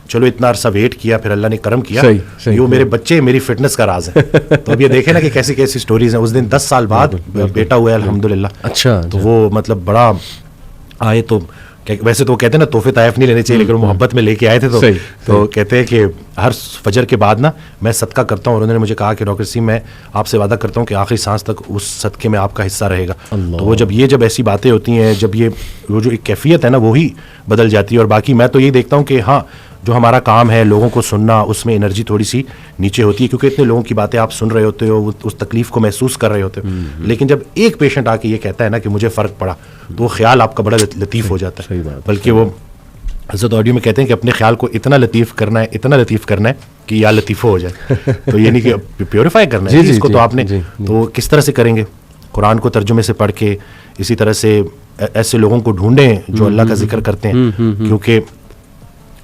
چلو اتنا عرصہ ویٹ کیا، پھر اللہ نے کرم کیا. یہ میرے بچے میری فٹنس کا راز ہے. تو اب یہ دیکھیں نا کہ کیسی کیسی سٹوریز ہیں. اس دن 10 سال بعد بیٹا ہوا ہے الحمدللہ. اچھا. تو وہ مطلب بڑا آئے. تو ویسے تو وہ کہتے ہیں نا تحفے طائف نہیں لینے چاہیے، لیکن وہ محبت میں لے کے آئے تھے. تو کہتے ہیں کہ ہر فجر کے بعد نا میں صدقہ کرتا ہوں. اور انہوں نے مجھے کہا کہ ڈاکٹر سیم میں آپ سے وعدہ کرتا ہوں کہ آخری سانس تک اس صدقے میں آپ کا حصہ رہے گا. تو وہ جب ایسی باتیں ہوتی ہیں، جب وہ جو ایک کیفیت ہے نا وہی بدل جاتی ہے. اور باقی میں تو یہی دیکھتا ہوں کہ ہاں جو ہمارا کام ہے لوگوں کو سننا، اس میں انرجی تھوڑی سی نیچے ہوتی ہے، کیونکہ اتنے لوگوں کی باتیں آپ سن رہے ہوتے ہو، اس تکلیف کو محسوس کر رہے ہوتے ہو. لیکن جب ایک پیشنٹ آ کے یہ کہتا ہے نا کہ مجھے فرق پڑا، تو وہ خیال آپ کا بڑا لطیف ہو جاتا ہے. بلکہ وہ حضرت آڈیو میں کہتے ہیں کہ اپنے خیال کو اتنا لطیف کرنا ہے، اتنا لطیف کرنا ہے کہ یا لطیف ہو جائے. تو یہ نہیں کہ پیوریفائی کرنا ہے اس کو. تو آپ نے تو کس طرح سے کریں گے؟ قرآن کو ترجمے سے پڑھ کے، اسی طرح سے ایسے لوگوں کو ڈھونڈیں جو اللہ کا ذکر کرتے ہیں. کیونکہ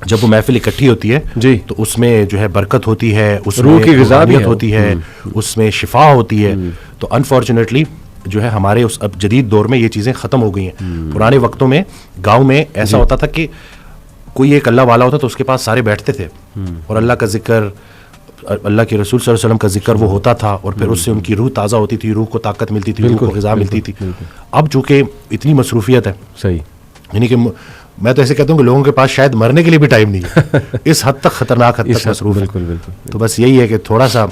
جب وہ محفل اکٹھی ہوتی ہے تو اس میں جو ہے برکت ہوتی ہے، اس میں روح کی غذائیت ہوتی ہے، اس میں شفا ہوتی ہے. تو انفارچونیٹلی جو ہے ہمارے اس اب جدید دور میں یہ چیزیں ختم ہو گئی ہیں. پرانے وقتوں میں گاؤں میں ایسا ہوتا تھا کہ کوئی ایک اللہ والا ہوتا تو اس کے پاس سارے بیٹھتے تھے اور اللہ کا ذکر، اللہ کے رسول صلی اللہ علیہ وسلم کا ذکر وہ ہوتا تھا، اور پھر اس سے ان کی روح تازہ ہوتی تھی، روح کو طاقت ملتی تھی، روح کو غذا ملتی تھی. اب چونکہ اتنی مصروفیت ہے، صحیح، یعنی کہ میں تو ایسے کہتا ہوں کہ لوگوں کے پاس شاید مرنے کے لیے بھی ٹائم نہیں ہے. اس حد تک خطرناک حد تک مصروف ہے. تو بس یہی ہے کہ تھوڑا سا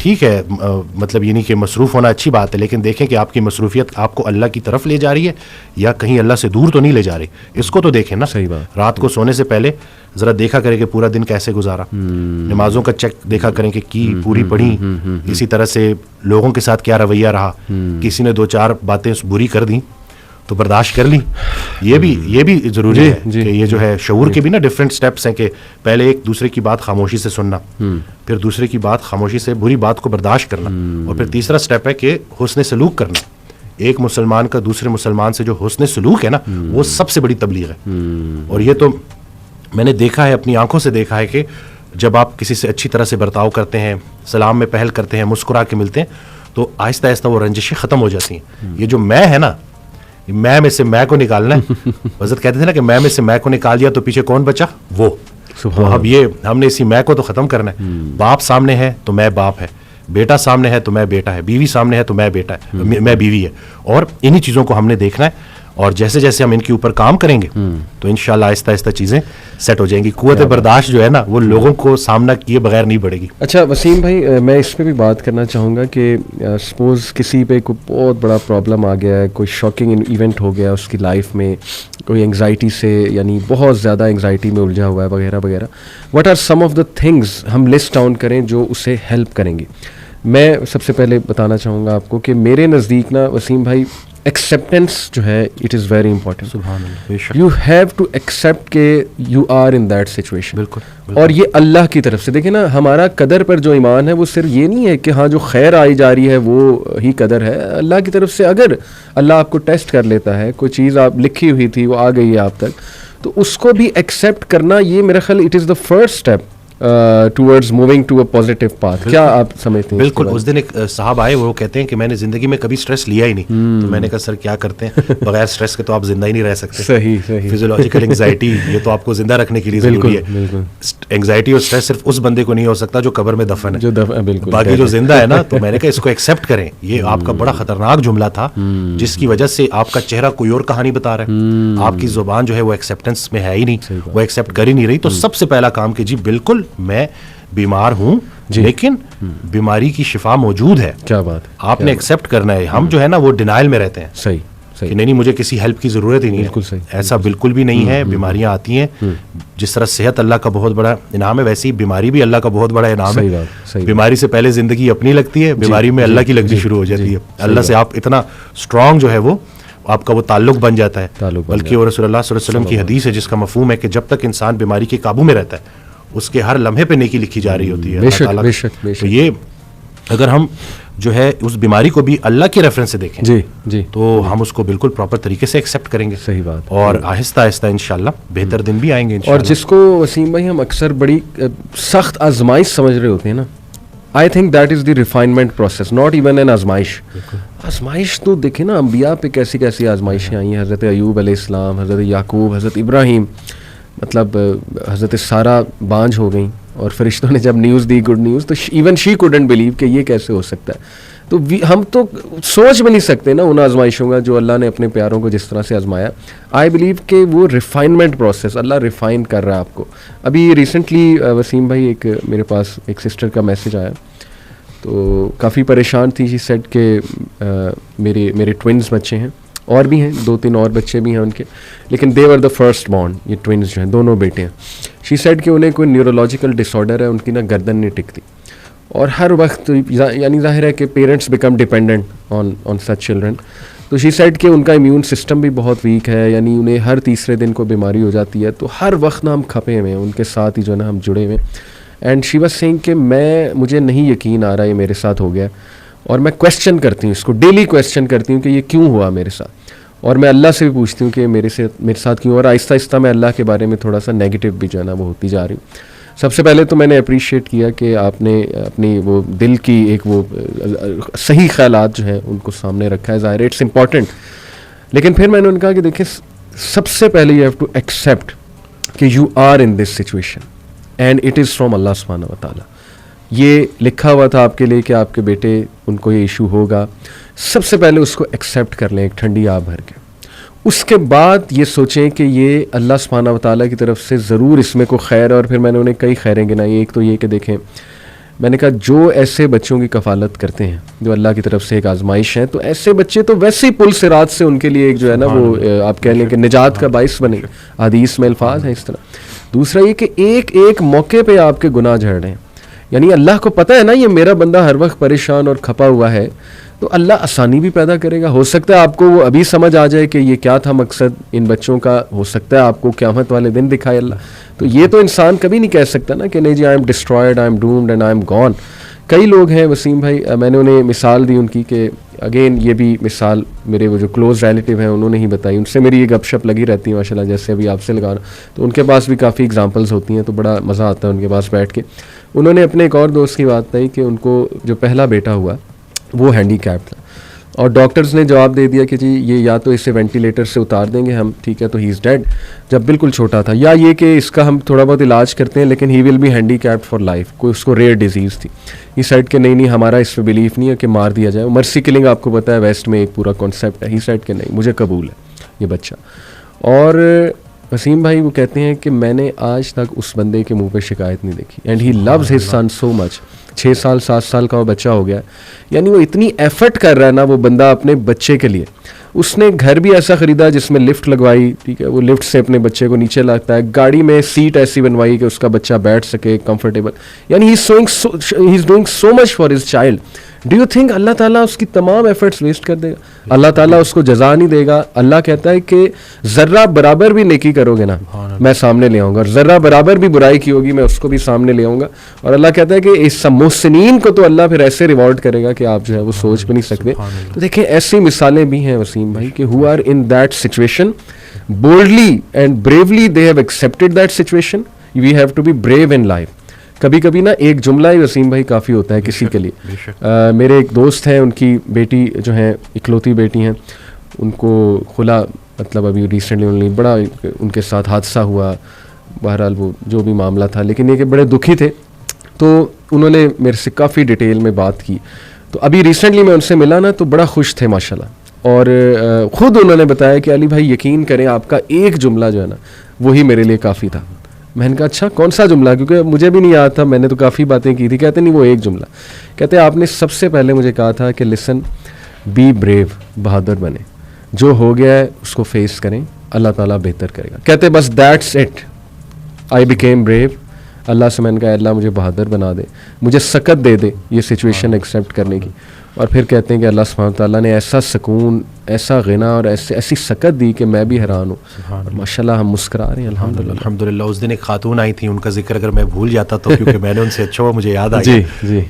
ٹھیک ہے مطلب یہ نہیں کہ مصروف ہونا اچھی بات ہے، لیکن دیکھیں کہ آپ کی مصروفیت آپ کو اللہ کی طرف لے جا رہی ہے یا کہیں اللہ سے دور تو نہیں لے جا رہی، اس کو تو دیکھیں نا. صحیح بات. رات کو سونے سے پہلے ذرا دیکھا کریں کہ پورا دن کیسے گزارا، نمازوں کا چیک دیکھا کریں کہ کی پوری پڑھی، اسی طرح سے لوگوں کے ساتھ کیا رویہ رہا، کسی نے 2-4 باتیں بری کر دیں تو برداشت کر لی. یہ بھی ضروری ہے کہ یہ جو ہے شعور کے بھی نا ڈفرینٹ سٹیپس ہیں کہ پہلے ایک دوسرے کی بات خاموشی سے سننا، پھر دوسرے کی بات خاموشی سے بری بات کو برداشت کرنا، اور پھر تیسرا سٹیپ ہے کہ حسن سلوک کرنا. ایک مسلمان کا دوسرے مسلمان سے جو حسن سلوک ہے نا وہ سب سے بڑی تبلیغ ہے. اور یہ تو میں نے دیکھا ہے، اپنی آنکھوں سے دیکھا ہے کہ جب آپ کسی سے اچھی طرح سے برتاؤ کرتے ہیں، سلام میں پہل کرتے ہیں، مسکرا کے ملتے ہیں، تو آہستہ آہستہ وہ رنجشیں ختم ہو جاتی ہیں. یہ جو میں ہے نا، میں سے میں کو نکالنا ہے. حضرت کہتے تھے نا کہ میں سے میں کو نکال دیا تو پیچھے کون بچا؟ وہ. تو اب یہ ہم نے اسی میں کو تو ختم کرنا ہے. باپ سامنے ہے تو میں باپ ہے، بیٹا سامنے ہے تو میں بیٹا ہے، بیوی سامنے ہے تو میں بیٹا ہے، میں بیوی ہے. اور انہی چیزوں کو ہم نے دیکھنا ہے، اور جیسے جیسے ہم ان کے اوپر کام کریں گے تو انشاءاللہ آہستہ آہستہ چیزیں سیٹ ہو جائیں گی. قوت برداشت جو ہے نا وہ لوگوں کو سامنا کیے بغیر نہیں بڑھے گی. اچھا وسیم بھائی، میں اس پہ بھی بات کرنا چاہوں گا کہ سپوز کسی پہ کوئی بہت بڑا پرابلم آ گیا ہے، کوئی شاکنگ ایونٹ ہو گیا اس کی لائف میں، کوئی انگزائٹی سے یعنی بہت زیادہ انگزائٹی میں الجھا ہوا ہے وغیرہ وغیرہ. What are some of the things ہم لسٹ ڈاؤن کریں جو اسے ہیلپ کریں گی؟ میں سب سے پہلے بتانا چاہوں گا آپ کو کہ میرے نزدیک نا وسیم بھائی، ایکسیپٹینس جو ہے اٹ از ویری امپورٹنٹ. سبحان اللہ. یو ہیو ٹو ایکسیپٹ کہ you are in that situation. بالکل. اور یہ اللہ کی طرف سے دیکھیں نا، ہمارا قدر پر جو ایمان ہے وہ صرف یہ نہیں ہے کہ ہاں جو خیر آئی جا رہی ہے وہ ہی قدر ہے. اللہ کی طرف سے اگر اللہ آپ کو ٹیسٹ کر لیتا ہے، کوئی چیز آپ لکھی ہوئی تھی وہ آ گئی ہے آپ تک، تو اس کو بھی ایکسیپٹ کرنا، یہ میرا خیال it is the first step towards moving to a positive path. کیا آپ سمجھتے ہیں؟ بالکل. اس دن ایک صاحب آئے، وہ کہتے ہیں کہ میں نے زندگی میں کبھی سٹریس لیا ہی نہیں. تو میں نے کہا سر کیا کرتے ہیں؟ بغیر سٹریس کے تو آپ زندہ ہی نہیں رہ سکتے. صحیح. فزیولوجیکل انگزائٹی یہ تو آپ کو زندہ رکھنے کے لیے ضروری ہے. انگزائٹی اور سٹریس صرف اس بندے کو نہیں ہو سکتا جو قبر میں دفن ہے، باقی جو زندہ ہے نا. تو میں نے کہا اس کو ایکسیپٹ کریں. یہ آپ کا بڑا خطرناک جملہ تھا جس کی وجہ سے آپ کا چہرہ کوئی اور کہانی بتا رہا ہے، آپ کی زبان جو ہے وہ ایکسیپٹنس میں ہے ہی نہیں، وہ ایکسیپٹ کر ہی نہیں رہی. تو سب سے پہلا کام کہ جی بالکل میں بیمار ہوں لیکن بیماری کی شفا موجود ہے. کیا بات، آپ نے ایکسیپٹ کرنا ہے. ہم جو ہے نا وہ ڈینائل میں رہتے ہیں. صحیح کہ نہیں مجھے کسی ہیلپ کی ضرورت ہی نہیں ہے. ایسا بالکل بھی نہیں ہے. بیماریاں آتی ہیں، جس طرح صحت اللہ کا بہت بڑا انعام ہے ویسے ہی بیماری بھی اللہ کا بہت بڑا انعام ہے. بیماری سے پہلے زندگی اپنی لگتی ہے، بیماری میں اللہ کی لگنی شروع ہو جاتی ہے. اللہ سے آپ اتنا اسٹرانگ جو ہے وہ آپ کا وہ تعلق بن جاتا ہے. بلکہ وہ رسول اللہ صلی اللہ علیہ وسلم کی حدیث ہے جس کا مفہوم ہے کہ جب تک انسان بیماری کے قابو میں رہتا ہے اس کے ہر لمحے پہ نیکی لکھی جا رہی ہوتی ہے. تو یہ اگر ہم جو ہے اس بیماری کو بھی اللہ کے ریفرنس سے دیکھیں جی تو ہم اس کو بالکل پراپر طریقے سے ایکسیپٹ کریں گے. صحیح بات. اور آہستہ آہستہ انشاءاللہ بہتر دن بھی آئیں گے انشاءاللہ. اور جس کو وسیم بھائی ہم اکثر بڑی سخت آزمائش سمجھ رہے ہوتے ہیں نا، I think that is the refinement process, not even an آزمائش. آزمائش تو دیکھیں نا، انبیاء پہ کیسی کیسی آزمائشیں آئی ہیں. حضرت ایوب علیہ السلام، حضرت یعقوب، حضرت ابراہیم، مطلب حضرت سارہ بانجھ ہو گئیں اور فرشتوں نے جب نیوز دی، گڈ نیوز، تو ایون شی کوڈنٹ بلیو کہ یہ کیسے ہو سکتا ہے. تو ہم تو سوچ بھی نہیں سکتے نا ان آزمائشوں کا جو اللہ نے اپنے پیاروں کو جس طرح سے آزمایا. آئی بلیو کہ وہ ریفائنمنٹ پروسیس اللہ ریفائن کر رہا ہے آپ کو. ابھی ریسنٹلی وسیم بھائی ایک میرے پاس ایک سسٹر کا میسج آیا، تو کافی پریشان تھی. شی سیڈ کہ میرے ٹوئنز بچے ہیں، اور بھی ہیں 2-3 اور بچے بھی ہیں ان کے، لیکن دے ور دا فرسٹ بورن. یہ ٹوئنز جو ہیں دونوں بیٹے ہیں. شی سیڈ کہ انہیں کوئی نیورولوجیکل ڈس آرڈر ہے، ان کی نا گردن نہیں ٹکتی، اور ہر وقت یعنی ظاہر ہے کہ parents become dependent on such children. تو شی سیڈ کہ ان کا امیون سسٹم بھی بہت ویک ہے، یعنی انہیں ہر تیسرے دن کو بیماری ہو جاتی ہے. تو ہر وقت نا ہم کھپے ہوئے ہیں ان کے ساتھ ہی جو ہے نا ہم جڑے ہوئے ہیں. اینڈ شی واز سینگ کہ مجھے نہیں یقین آ رہا یہ میرے ساتھ ہو گیا، اور میں کویسچن کرتی ہوں اس کو، ڈیلی کویسچن کرتی ہوں کہ یہ کیوں ہوا میرے ساتھ، اور میں اللہ سے بھی پوچھتی ہوں کہ میرے ساتھ کیوں. اور آہستہ آہستہ میں اللہ کے بارے میں تھوڑا سا نیگیٹو بھی جو ہے نا وہ ہوتی جا رہی ہوں. سب سے پہلے تو میں نے اپریشیٹ کیا کہ آپ نے اپنی وہ دل کی ایک وہ صحیح خیالات جو ہیں ان کو سامنے رکھا ہے. ظاہر ہے اٹس امپورٹنٹ، لیکن پھر میں نے ان کہا کہ دیکھیں سب سے پہلے یو ہیو ٹو ایکسیپٹ کہ you are in this situation and it is from اللہ سبحانہ و تعالیٰ. یہ لکھا ہوا تھا آپ کے لیے کہ آپ کے بیٹے ان کو یہ ایشو ہوگا. سب سے پہلے اس کو ایکسیپٹ کر لیں ایک ٹھنڈی آب بھر کے. اس کے بعد یہ سوچیں کہ یہ اللہ سبحانہ و تعالیٰ کی طرف سے ضرور اس میں کوئی خیر ہے. اور پھر میں نے انہیں کئی خیریں گنائی. ایک تو یہ کہ دیکھیں میں نے کہا جو ایسے بچوں کی کفالت کرتے ہیں جو اللہ کی طرف سے ایک آزمائش ہے, تو ایسے بچے تو ویسے ہی پل صراط سے ان کے لیے ایک جو ہے نا وہ آپ کہہ لیں کہ نجات کا باعث بنے گا. حدیث میں الفاظ ہیں اس طرح. دوسرا یہ کہ ایک ایک موقع پہ آپ کے گناہ جھڑ رہے ہیں, یعنی اللہ کو پتہ ہے نا یہ میرا بندہ ہر وقت پریشان اور کھپا ہوا ہے, تو اللہ آسانی بھی پیدا کرے گا. ہو سکتا ہے آپ کو وہ ابھی سمجھ آ جائے کہ یہ کیا تھا مقصد ان بچوں کا, ہو سکتا ہے آپ کو قیامت والے دن دکھائے اللہ. تو یہ تو انسان کبھی نہیں کہہ سکتا نا کہ نہیں جی I am destroyed, I am doomed and I am gone. کئی لوگ ہیں وسیم بھائی, میں نے انہیں مثال دی ان کی کہ اگین یہ بھی مثال میرے وہ جو کلوز ریلیٹیو ہیں انہوں نے ہی بتائی, ان سے میری یہ گپ شپ لگی رہتی ہے ماشاء اللہ, جیسے ابھی آپ سے لگا رہا, تو ان کے پاس بھی کافی اگزامپلس ہوتی ہیں, تو بڑا مزہ آتا ہے ان کے پاس بیٹھ کے. انہوں نے اپنے ایک اور دوست کی بات بتائی کہ ان کو جو پہلا بیٹا ہوا وہ ہینڈی کیپ تھا, اور ڈاکٹرز نے جواب دے دیا کہ جی یہ یا تو اسے وینٹیلیٹر سے اتار دیں گے ہم, ٹھیک ہے, تو ہی از ڈیڈ جب بالکل چھوٹا تھا, یا یہ کہ اس کا ہم تھوڑا بہت علاج کرتے ہیں لیکن he will be handicapped for life. کوئی اس کو ریئر ڈیزیز تھی. ہی سیڈ کہ نہیں ہمارا اس پہ بلیف نہیں ہے کہ مار دیا جائے. مرسی کلنگ آپ کو پتہ ہے ویسٹ میں ایک پورا کانسیپٹ ہے. ہی سیڈ کہ نہیں مجھے قبول ہے یہ بچہ. اور وسیم بھائی وہ کہتے ہیں کہ میں نے آج تک اس بندے کے منہ پہ شکایت نہیں دیکھی, and he lose his son so much. 6 سال 7 سال کا وہ بچہ ہو گیا, یعنی وہ اتنی ایفرٹ کر رہا ہے نا وہ بندہ اپنے بچے کے لیے. اس نے گھر بھی ایسا خریدا جس میں لفٹ لگوائی, ٹھیک ہے, وہ لفٹ سے اپنے بچے کو نیچے لاتا ہے, گاڑی میں سیٹ ایسی بنوائی کہ اس کا بچہ بیٹھ سکے کمفرٹیبل, یعنی he is doing so much for his child. Do you think اللہ تعالیٰ اس کی تمام ایفرٹس ویسٹ کر دے گا؟ اللہ تعالیٰ اس کو جزا نہیں دے گا. اللہ کہتا ہے کہ ذرہ برابر بھی نیکی کرو گے نا میں سامنے لے آؤں گا, اور ذرہ برابر بھی برائی کی ہوگی میں اس کو بھی سامنے لے آؤں گا. اور اللہ کہتا ہے کہ اس محسنین کو تو اللہ پھر ایسے ریوارڈ کرے گا کہ آپ جو ہے وہ سوچ بھی نہیں سکتے. تو دیکھیں ایسی مثالیں بھی ہیں وسیم بھائی کہ who are in that situation boldly and bravely they have accepted that situation. We have to be brave in life. کبھی کبھی نا ایک جملہ ہی وسیم بھائی کافی ہوتا ہے کسی کے لیے. میرے ایک دوست ہیں, ان کی بیٹی جو ہیں اکلوتی بیٹی ہیں, ان کو خلا مطلب ابھی ریسنٹلی بڑا ان کے ساتھ حادثہ ہوا, بہرحال وہ جو بھی معاملہ تھا, لیکن یہ کہ بڑے دکھی تھے. تو انہوں نے میرے سے کافی ڈیٹیل میں بات کی. تو ابھی ریسنٹلی میں ان سے ملا نا تو بڑا خوش تھے ماشاء اللہ, اور خود انہوں نے بتایا کہ علی بھائی یقین کریں آپ کا ایک جملہ جو ہے نا وہی میرے لیے کافی تھا. میں نے کہا اچھا کون سا جملہ, کیونکہ مجھے بھی نہیں یاد تھا, میں نے تو کافی باتیں کی تھی. کہتے نہیں وہ ایک جملہ, کہتے آپ نے سب سے پہلے مجھے کہا تھا کہ لسن بی بریو, بہادر بنے, جو ہو گیا ہے اس کو فیس کریں, اللہ تعالیٰ بہتر کرے گا. کہتے بس that's it, I became brave. اللہ سے میں نے کہا اللہ مجھے بہادر بنا دے, مجھے سکت دے دے یہ سچویشن ایکسیپٹ کرنے کی. اور پھر کہتے ہیں کہ اللہ سبحانہ تعالیٰ نے ایسا سکون, ایسا غنا اور ایسی سکت دی کہ میں بھی حیران ہوں. ماشاء اللہ ہم مسکرا رہے ہیں الحمدللہ. اس دن ایک خاتون آئی تھیں, ان کا ذکر اگر میں بھول جاتا تو کیونکہ میں نے ان سے اچھا ہوا مجھے یاد آیا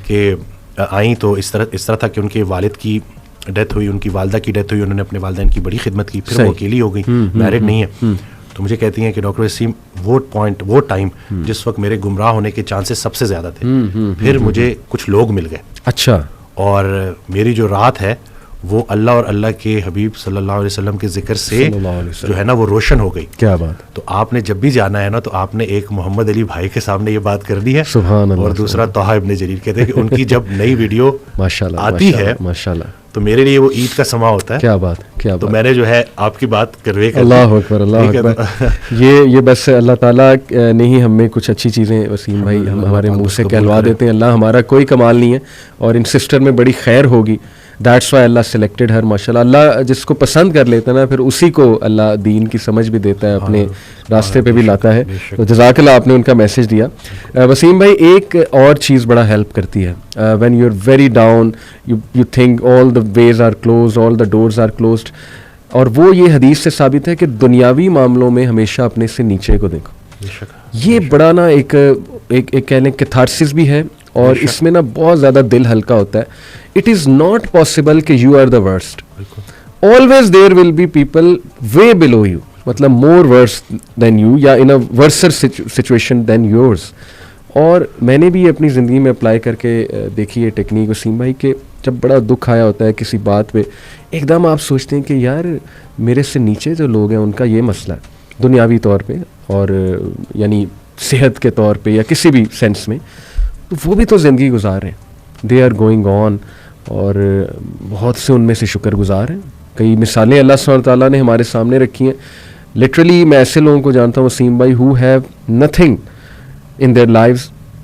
کہ آئیں تو اس طرح تھا کہ ان کے والد کی ڈیتھ ہوئی, ان کی والدہ کی ڈیتھ ہوئی, انہوں نے اپنے والدین کی بڑی خدمت کی, پھر وہ اکیلی ہو گئی, میرڈ نہیں ہے. تو مجھے کہتی ہیں کہ ڈاکٹر وسیم وہ ٹائم جس وقت میرے گمراہ ہونے کے چانسز سب سے زیادہ تھے, پھر مجھے کچھ لوگ مل گئے. اچھا. اور میری جو رات ہے وہ اللہ اور اللہ کے حبیب صلی اللہ علیہ وسلم کے ذکر سے جو ہے نا وہ روشن ہو گئی. کیا بات. تو آپ نے جب بھی جانا ہے نا تو آپ نے ایک محمد علی بھائی کے سامنے یہ بات کر دی ہے, سبحان اللہ, اور دوسرا طٰہٰ ابن جریر. کہتے ہیں کہ ان کی جب نئی ویڈیو آتی ہے ماشاءاللہ تو میرے لیے وہ عید کا سما ہوتا ہے. کیا بات, کیا تو میں نے جو ہے آپ کی بات کروے کر. اللہ اکبر, اللہ اکبر. یہ بس اللہ تعالیٰ نے ہی ہم میں کچھ اچھی چیزیں وسیم بھائی ہم ہمارے منہ سے کہلوا دیتے ہیں. اللہ ہمارا کوئی کمال نہیں ہے, اور ان سسٹر میں بڑی خیر ہوگی. دیٹس وائی اللہ سلیکٹڈ ہر. ماشاء اللہ, اللہ جس کو پسند کر لیتا ہے نا پھر اسی کو اللہ دین کی سمجھ بھی دیتا ہے, اپنے راستے پہ بھی لاتا ہے. تو جزاک اللہ, آپ نے ان کا میسج دیا. وسیم بھائی ایک اور چیز بڑا ہیلپ کرتی ہے, when you are very down, you think all the ways are closed, all the doors are closed, اور وہ یہ حدیث سے ثابت ہے کہ دنیاوی معاملوں میں ہمیشہ اپنے سے نیچے کو دیکھو. یہ بڑا نا ایک کہہ لیں کیتھارسس بھی ہے, اور اس میں نا بہت زیادہ دل ہلکا ہوتا ہے. اٹ از ناٹ پاسبل کہ you are the worst, always there will be people way below you, مطلب مور ورس دین یو, یا ان اے ورسر سچویشن دین یورز. اور میں نے بھی اپنی زندگی میں اپلائی کر کے دیکھی ہے ٹیکنیک وسیم بھائی, کہ جب بڑا دکھ آیا ہوتا ہے کسی بات پہ, ایک دم آپ سوچتے ہیں کہ یار میرے سے نیچے جو لوگ ہیں ان کا یہ مسئلہ ہے دنیاوی طور پہ, اور یعنی صحت کے طور پہ یا کسی بھی سینس میں, تو وہ بھی تو زندگی گزار رہے ہیں, دے آر گوئنگ آن, اور بہت سے ان میں سے شکر گزار ہیں. کئی مثالیں اللہ سبحانہ تعالیٰ نے ہمارے سامنے رکھی ہیں. لٹرلی میں ایسے لوگوں کو جانتا ہوں وسیم بھائی who have nothing in their lives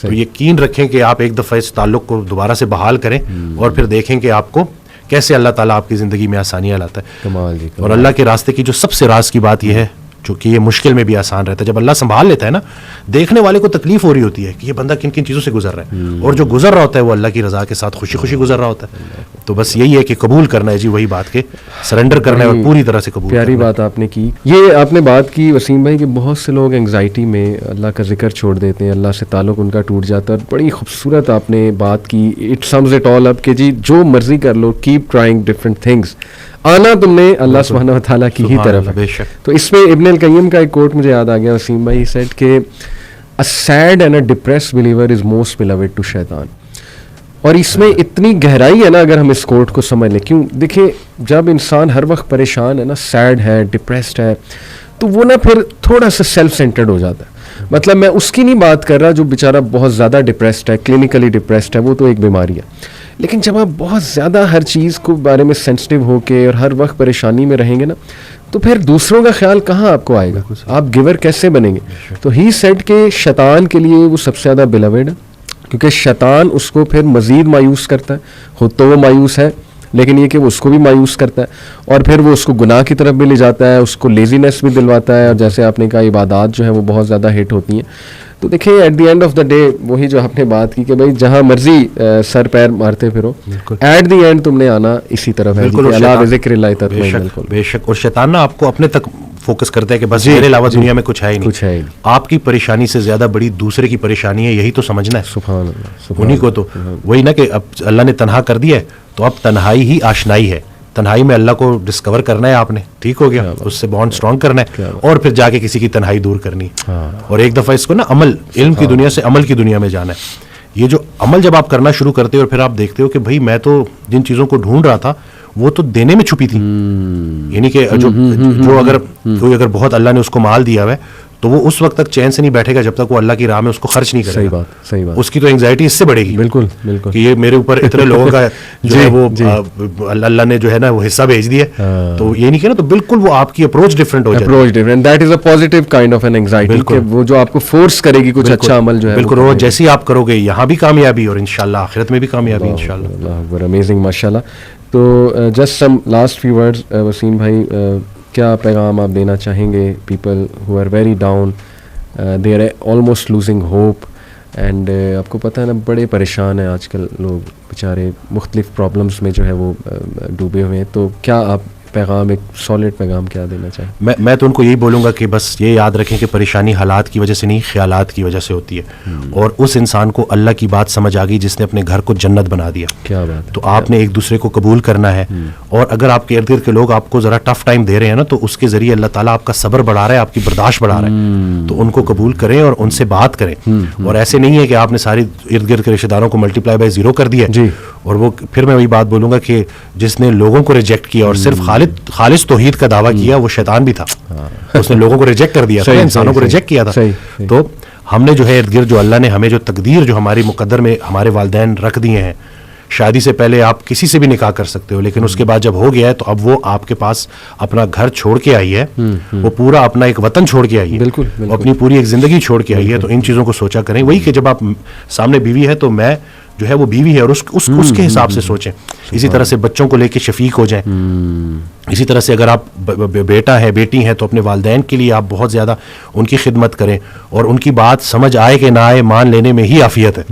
تو یقین رکھیں کہ آپ ایک دفعہ اس تعلق کو دوبارہ سے بحال کریں اور پھر دیکھیں کہ آپ کو کیسے اللہ تعالیٰ آپ کی زندگی میں آسانیاں لاتا ہے. کمال جی. اور اللہ کے راستے کی جو سب سے راز کی بات یہ ہے جو کہ یہ مشکل میں بھی آسان رہتا ہے, جب اللہ سنبھال لیتا ہے نا, دیکھنے والے کو تکلیف ہو رہی ہوتی ہے کہ یہ بندہ کن کن چیزوں سے گزر رہا ہے, اور جو گزر رہا ہوتا ہے وہ اللہ کی رضا کے ساتھ خوشی خوشی گزر رہا ہوتا ہے. تو بس یہی ہے کہ قبول کرنا ہے جی, وہی بات کے سرنڈر کرنا ہے اور پوری طرح سے قبول. پیاری بات آپ نے کی. یہ آپ نے بات کی وسیم بھائی کہ بہت سے لوگ انگزائٹی میں اللہ کا ذکر چھوڑ دیتے ہیں, اللہ سے تعلق ان کا ٹوٹ جاتا ہے. بڑی خوبصورت آپ نے بات کی. اٹ سمز اٹ آل اپ کہ جی جو مرضی کر لو, کیپ ٹرائنگ ڈفرینٹ تھنگس, آنا تم نے اللہ سبحانہ و تعالیٰ کی ہی طرف ہے. تو اس میں ابن القیم کا ایک کوٹ مجھے یاد آ گیا وسیم بھائی, سیڈ کہ a sad and a depressed believer is most beloved to شیطان. اور اس میں اتنی گہرائی ہے نا اگر ہم اس کوٹ کو سمجھ لیں. کیوں دیکھیں جب انسان ہر وقت پریشان ہے نا, سیڈ ہے, ڈپریسڈ ہے, تو وہ نا پھر تھوڑا سا سیلف سینٹرڈ ہو جاتا ہے. مطلب میں اس کی نہیں بات کر رہا جو بیچارہ بہت زیادہ ڈپریسڈ ہے, کلینکلی ڈپریسڈ ہے, وہ تو ایک بیماری ہے. لیکن جب آپ بہت زیادہ ہر چیز کو بارے میں سینسٹیو ہو کے اور ہر وقت پریشانی میں رہیں گے نا, تو پھر دوسروں کا خیال کہاں آپ کو آئے گا, آپ گیور کیسے بنیں گے. تو ہی سیڈ کہ شیطان کے لیے وہ سب سے زیادہ بیلوڈ ہے, کیونکہ شیطان اس کو پھر مزید مایوس کرتا ہے. خود تو وہ مایوس ہے, لیکن یہ کہ وہ اس کو بھی مایوس کرتا ہے, اور پھر وہ اس کو گناہ کی طرف بھی لے جاتا ہے, اس کو لیزینس بھی دلواتا ہے, اور جیسے آپ نے کہا عبادات جو ہیں وہ بہت زیادہ ہٹ ہوتی ہیں. تو دیکھیں at the end of the day وہی جو آپ نے بات کی کہ بھائی جہاں مرضی سر پیر مارتے پھرو, ایٹ دی اینڈ تم نے آنا اسی طرف ہے. اللہ ذکر اللہ تطمئن القلوب. بے شک. اور شیطان نا آپ کو اپنے تک فوکس کرتا ہے کہ بس میرے علاوہ دنیا میں کچھ ہے ہی نہیں. آپ کی پریشانی سے زیادہ بڑی دوسرے کی پریشانی ہے, یہی تو سمجھنا ہے. سبحان اللہ. انہی کو تو وہی نا کہ اب اللہ نے تنہا کر دیا ہے تو اب تنہائی ہی آشنائی ہے. تنہائی میں اللہ کو ڈسکور کرنا ہے آپ نے, ٹھیک ہو گیا, اس سے بانڈ اسٹرانگ کرنا ہے, اور پھر جا کے کسی کی تنہائی دور کرنی, اور ایک دفعہ اس کو نا عمل, علم کی دنیا سے عمل کی دنیا میں جانا ہے. یہ جو عمل جب آپ کرنا شروع کرتے ہو اور پھر آپ دیکھتے ہو کہ بھائی میں تو جن چیزوں کو ڈھونڈ رہا تھا وہ تو دینے میں چھپی تھی. یعنی کہ جو اگر کوئی اگر بہت اللہ نے اس کو مال دیا ہوا ہے تو وہ اس وقت تک چین سے نہیں بیٹھے گا جب تک وہ اللہ کی راہ میں اس کو خرچ نہیں کرے گا. صحیح بات. اس کی تو انگزائٹی اس سے بڑھے گی. بالکل بالکل کہ یہ میرے اوپر اتنے لوگوں کا جو ہے وہ اللہ نے جو ہے نا وہ حصہ بھیج دیا, تو یہ نہیں کہ نا, تو بالکل وہ آپ کی اپروچ ڈفرینٹ ہو جائے. Approach different, that is a positive kind of an anxiety, کہ وہ جو آپ کو فورس کرے گی کچھ اچھا عمل جو ہے. بالکل, وہ جیسے ہی آپ کرو گے یہاں بھی کامیابی اور انشاءاللہ آخرت میں بھی کامیابی انشاءاللہ. اللہ اکبر, امیزنگ, ماشاءاللہ. تو just some last few words Waseem بھائی, کیا پیغام آپ دینا چاہیں گے people who are very down, they are almost losing hope, and آپ کو پتہ ہے نا بڑے پریشان ہیں آج کل لوگ بیچارے, مختلف پرابلمس میں جو ہے وہ ڈوبے ہوئے ہیں, تو کیا آپ پیغام, ایک سالڈ پیغام کیا دینا چاہیں؟ میں تو ان کو یہی بولوں گا کہ بس یہ یاد رکھیں کہ پریشانی حالات کی وجہ سے نہیں, خیالات کی وجہ سے ہوتی ہے. اور اس انسان کو اللہ کی بات سمجھ آ گئی جس نے اپنے گھر کو جنت بنا دیا. کیا بات. تو آپ نے ایک دوسرے کو قبول کرنا ہے, اور اگر آپ کے ارد گرد کے لوگ آپ کو ذرا ٹف ٹائم دے رہے ہیں نا, تو اس کے ذریعے اللہ تعالیٰ آپ کا صبر بڑھا رہا ہے, آپ کی برداشت بڑھا رہا ہے. تو ان کو قبول کریں اور ان سے بات کریں, اور ایسے نہیں ہے کہ آپ نے ساری ارد گرد کے رشتہ داروں کو ملٹیپلائی بائی 0 کر دیا. اور وہ پھر میں وہی بات بولوں گا کہ جس نے لوگوں کو ریجیکٹ کیا اور صرف خالص توحید کا دعویٰ کیا, وہ شیطان بھی تھا. اس نے لوگوں کو ریجیکٹ کر دیا تھا, انسانوں کو ریجیکٹ کیا تھا. تو ہم نے جو ہے ارد گرد جو اللہ نے ہمیں جو تقدیر جو ہماری مقدر میں ہمارے والدین رکھ دیے ہیں, شادی سے پہلے آپ کسی سے بھی نکاح کر سکتے ہو, لیکن اس کے بعد جب ہو گیا ہے تو اب وہ آپ کے پاس اپنا گھر چھوڑ کے آئی ہے, وہ پورا اپنا ایک وطن چھوڑ کے آئی ہے, بالکل اپنی پوری ایک زندگی چھوڑ کے آئی ہے. تو ان چیزوں کو سوچا کریں. وہی کہ جب آپ سامنے بیوی ہے تو میں جو ہے وہ بیوی ہے اور اس کے حساب سے سوچیں. اسی طرح سے بچوں کو لے کے شفیق ہو جائیں. اسی طرح سے اگر آپ بیٹا ہے بیٹی ہیں تو اپنے والدین کے لیے آپ بہت زیادہ ان کی خدمت کریں, اور ان کی بات سمجھ آئے کہ نہ آئے مان لینے میں ہی عافیت ہے.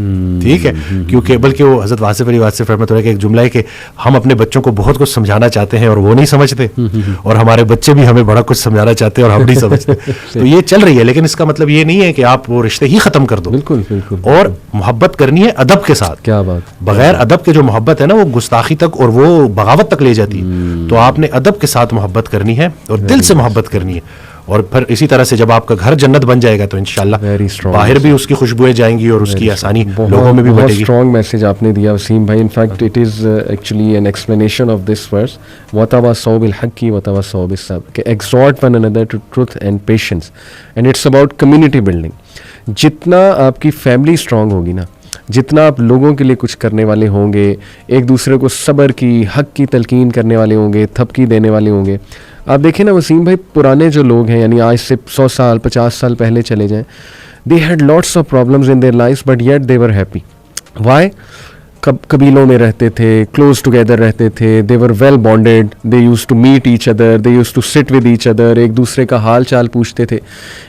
ٹھیک ہے, کیونکہ بلکہ وہ حضرت واصف علی واصف رحمۃ اللہ کا ایک جملہ ہے کہ ہم اپنے بچوں کو بہت کچھ سمجھانا چاہتے ہیں اور وہ نہیں سمجھتے, اور ہمارے بچے بھی ہمیں بڑا کچھ سمجھانا چاہتے ہیں اور ہم نہیں سمجھتے. تو یہ چل رہی ہے, لیکن اس کا مطلب یہ نہیں ہے کہ آپ وہ رشتے ہی ختم کر دو. بالکل بالکل. اور محبت کرنی ہے ادب کے ساتھ. کیا بات. بغیر ادب کے جو محبت ہے نا وہ گستاخی تک اور وہ بغاوت تک لے جاتی ہے. تو آپ نے ادب کے ساتھ محبت کرنی ہے اور دل سے محبت کرنی ہے, اور پھر اسی طرح سے جب آپ کا گھر جنت بن جائے گا تو انشاءاللہ باہر بھی اس کی خوشبوئیں جائیں گی اور اس کی آسانی لوگوں میں بھی بڑھے گی. بہت اسٹرانگ میسج آپ نے دیا وسیم بھائی. In fact it is actually an explanation of this verse, وتواصوا بالحق وتواصوا بالصبر, کہ exhort one another to truth and patience, and it's about community building. جتنا آپ کی فیملی اسٹرانگ ہوگی نا, جتنا آپ لوگوں کے لیے کچھ کرنے والے ہوں گے, ایک دوسرے کو صبر کی حق کی تلقین کرنے والے ہوں گے, تھپکی دینے والے ہوں گے. آپ دیکھیں نا وسیم بھائی, پرانے جو لوگ ہیں یعنی آج سے 100 سال 50 سال پہلے چلے جائیں, they had lots of problems in their lives, but yet they were happy. Why? قبیلوں میں رہتے تھے, کلوز ٹوگیدر رہتے تھے, they were well bonded, they used to meet each other, they used to sit with each other, ایک دوسرے کا حال چال پوچھتے تھے.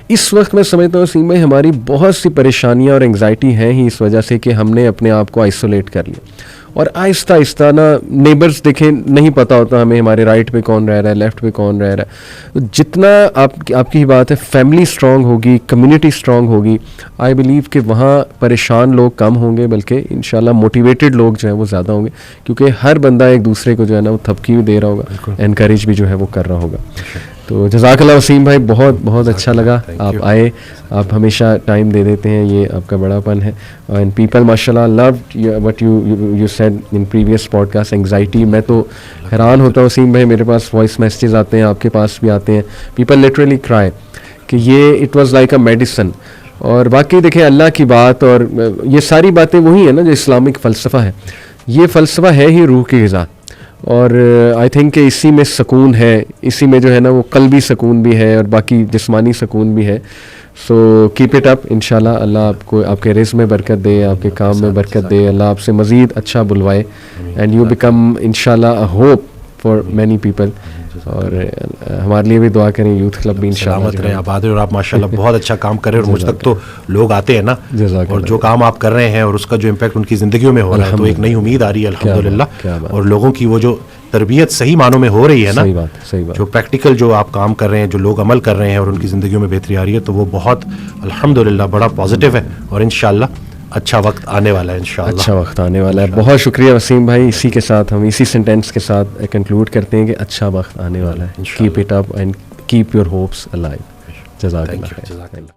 اس وقت میں سمجھتا ہوں وسیم بھائی ہماری بہت سی پریشانیاں اور انگزائٹی ہیں ہی اس وجہ سے کہ ہم نے اپنے آپ کو آئسولیٹ کر لیا, اور آہستہ آہستہ نا نیبرز دیکھیں نہیں پتہ ہوتا ہمیں ہمارے رائٹ پہ کون رہ رہا ہے, لیفٹ پہ کون رہ رہا ہے. جتنا آپ کی بات ہے فیملی اسٹرانگ ہوگی, کمیونٹی اسٹرانگ ہوگی, آئی بلیو کہ وہاں پریشان لوگ کم ہوں گے, بلکہ انشاءاللہ موٹیویٹڈ لوگ جو ہیں وہ زیادہ ہوں گے, کیونکہ ہر بندہ ایک دوسرے کو جو ہے نا وہ تھپکی بھی دے رہا ہوگا, انکریج بھی جو ہے وہ کر رہا ہوگا. تو جزاک اللہ وسیم بھائی, بہت بہت اچھا لگا آپ آئے, آپ ہمیشہ ٹائم دے دیتے ہیں, یہ آپ کا بڑا پن ہے. اینڈ پیپل ماشاء اللہ loved what you said in previous podcast, anxiety. میں تو حیران ہوتا ہوں وسیم بھائی, میرے پاس وائس میسیجز آتے ہیں, آپ کے پاس بھی آتے ہیں, پیپل لٹرلی کرائی کہ یہ it was like a medicine. اور باقی دیکھیں اللہ کی بات, اور یہ ساری باتیں وہی ہیں نا جو اسلامک فلسفہ ہے, یہ فلسفہ ہے ہی روح کی غذا, اور آئی تھنک کہ اسی میں سکون ہے, اسی میں جو ہے نا وہ قلبی سکون بھی ہے اور باقی جسمانی سکون بھی ہے. سو کیپ اٹ اپ, انشاءاللہ اللہ آپ کو آپ کے رزق میں برکت دے, آپ کے کام میں برکت دے, اللہ آپ سے مزید اچھا بلوائے, اینڈ یو بیکم انشاءاللہ اے ہوپ فار مینی پیپل. اور ہمارے لیے بھی دعا کریں, یوتھ کلب بھی انشاءاللہ سلامت رہے, آباد رہے, اور آپ ماشاءاللہ بہت اچھا کام کر رہے ہیں, اور مجھ تک تو لوگ آتے ہیں نا, اور جو کام آپ کر رہے ہیں اور اس کا جو امپیکٹ ان کی زندگیوں میں ہو رہا ہے, تو ایک نئی امید آ رہی ہے الحمدللہ. اور لوگوں کی وہ جو تربیت صحیح معنوں میں ہو رہی ہے نا, جو پریکٹیکل جو آپ کام کر رہے ہیں, جو لوگ عمل کر رہے ہیں اور ان کی زندگیوں میں بہتری آ رہی ہے, تو وہ بہت الحمدللہ بڑا پازیٹیو ہے, اور انشاءاللہ اچھا وقت آنے والا ہے, انشاءاللہ اچھا وقت آنے والا ہے. بہت شکریہ وسیم بھائی, اسی کے ساتھ ہم اسی سینٹینس کے ساتھ کنکلوڈ کرتے ہیں کہ اچھا وقت آنے والا ہے. Keep it up and keep your hopes alive. جزاک اللہ.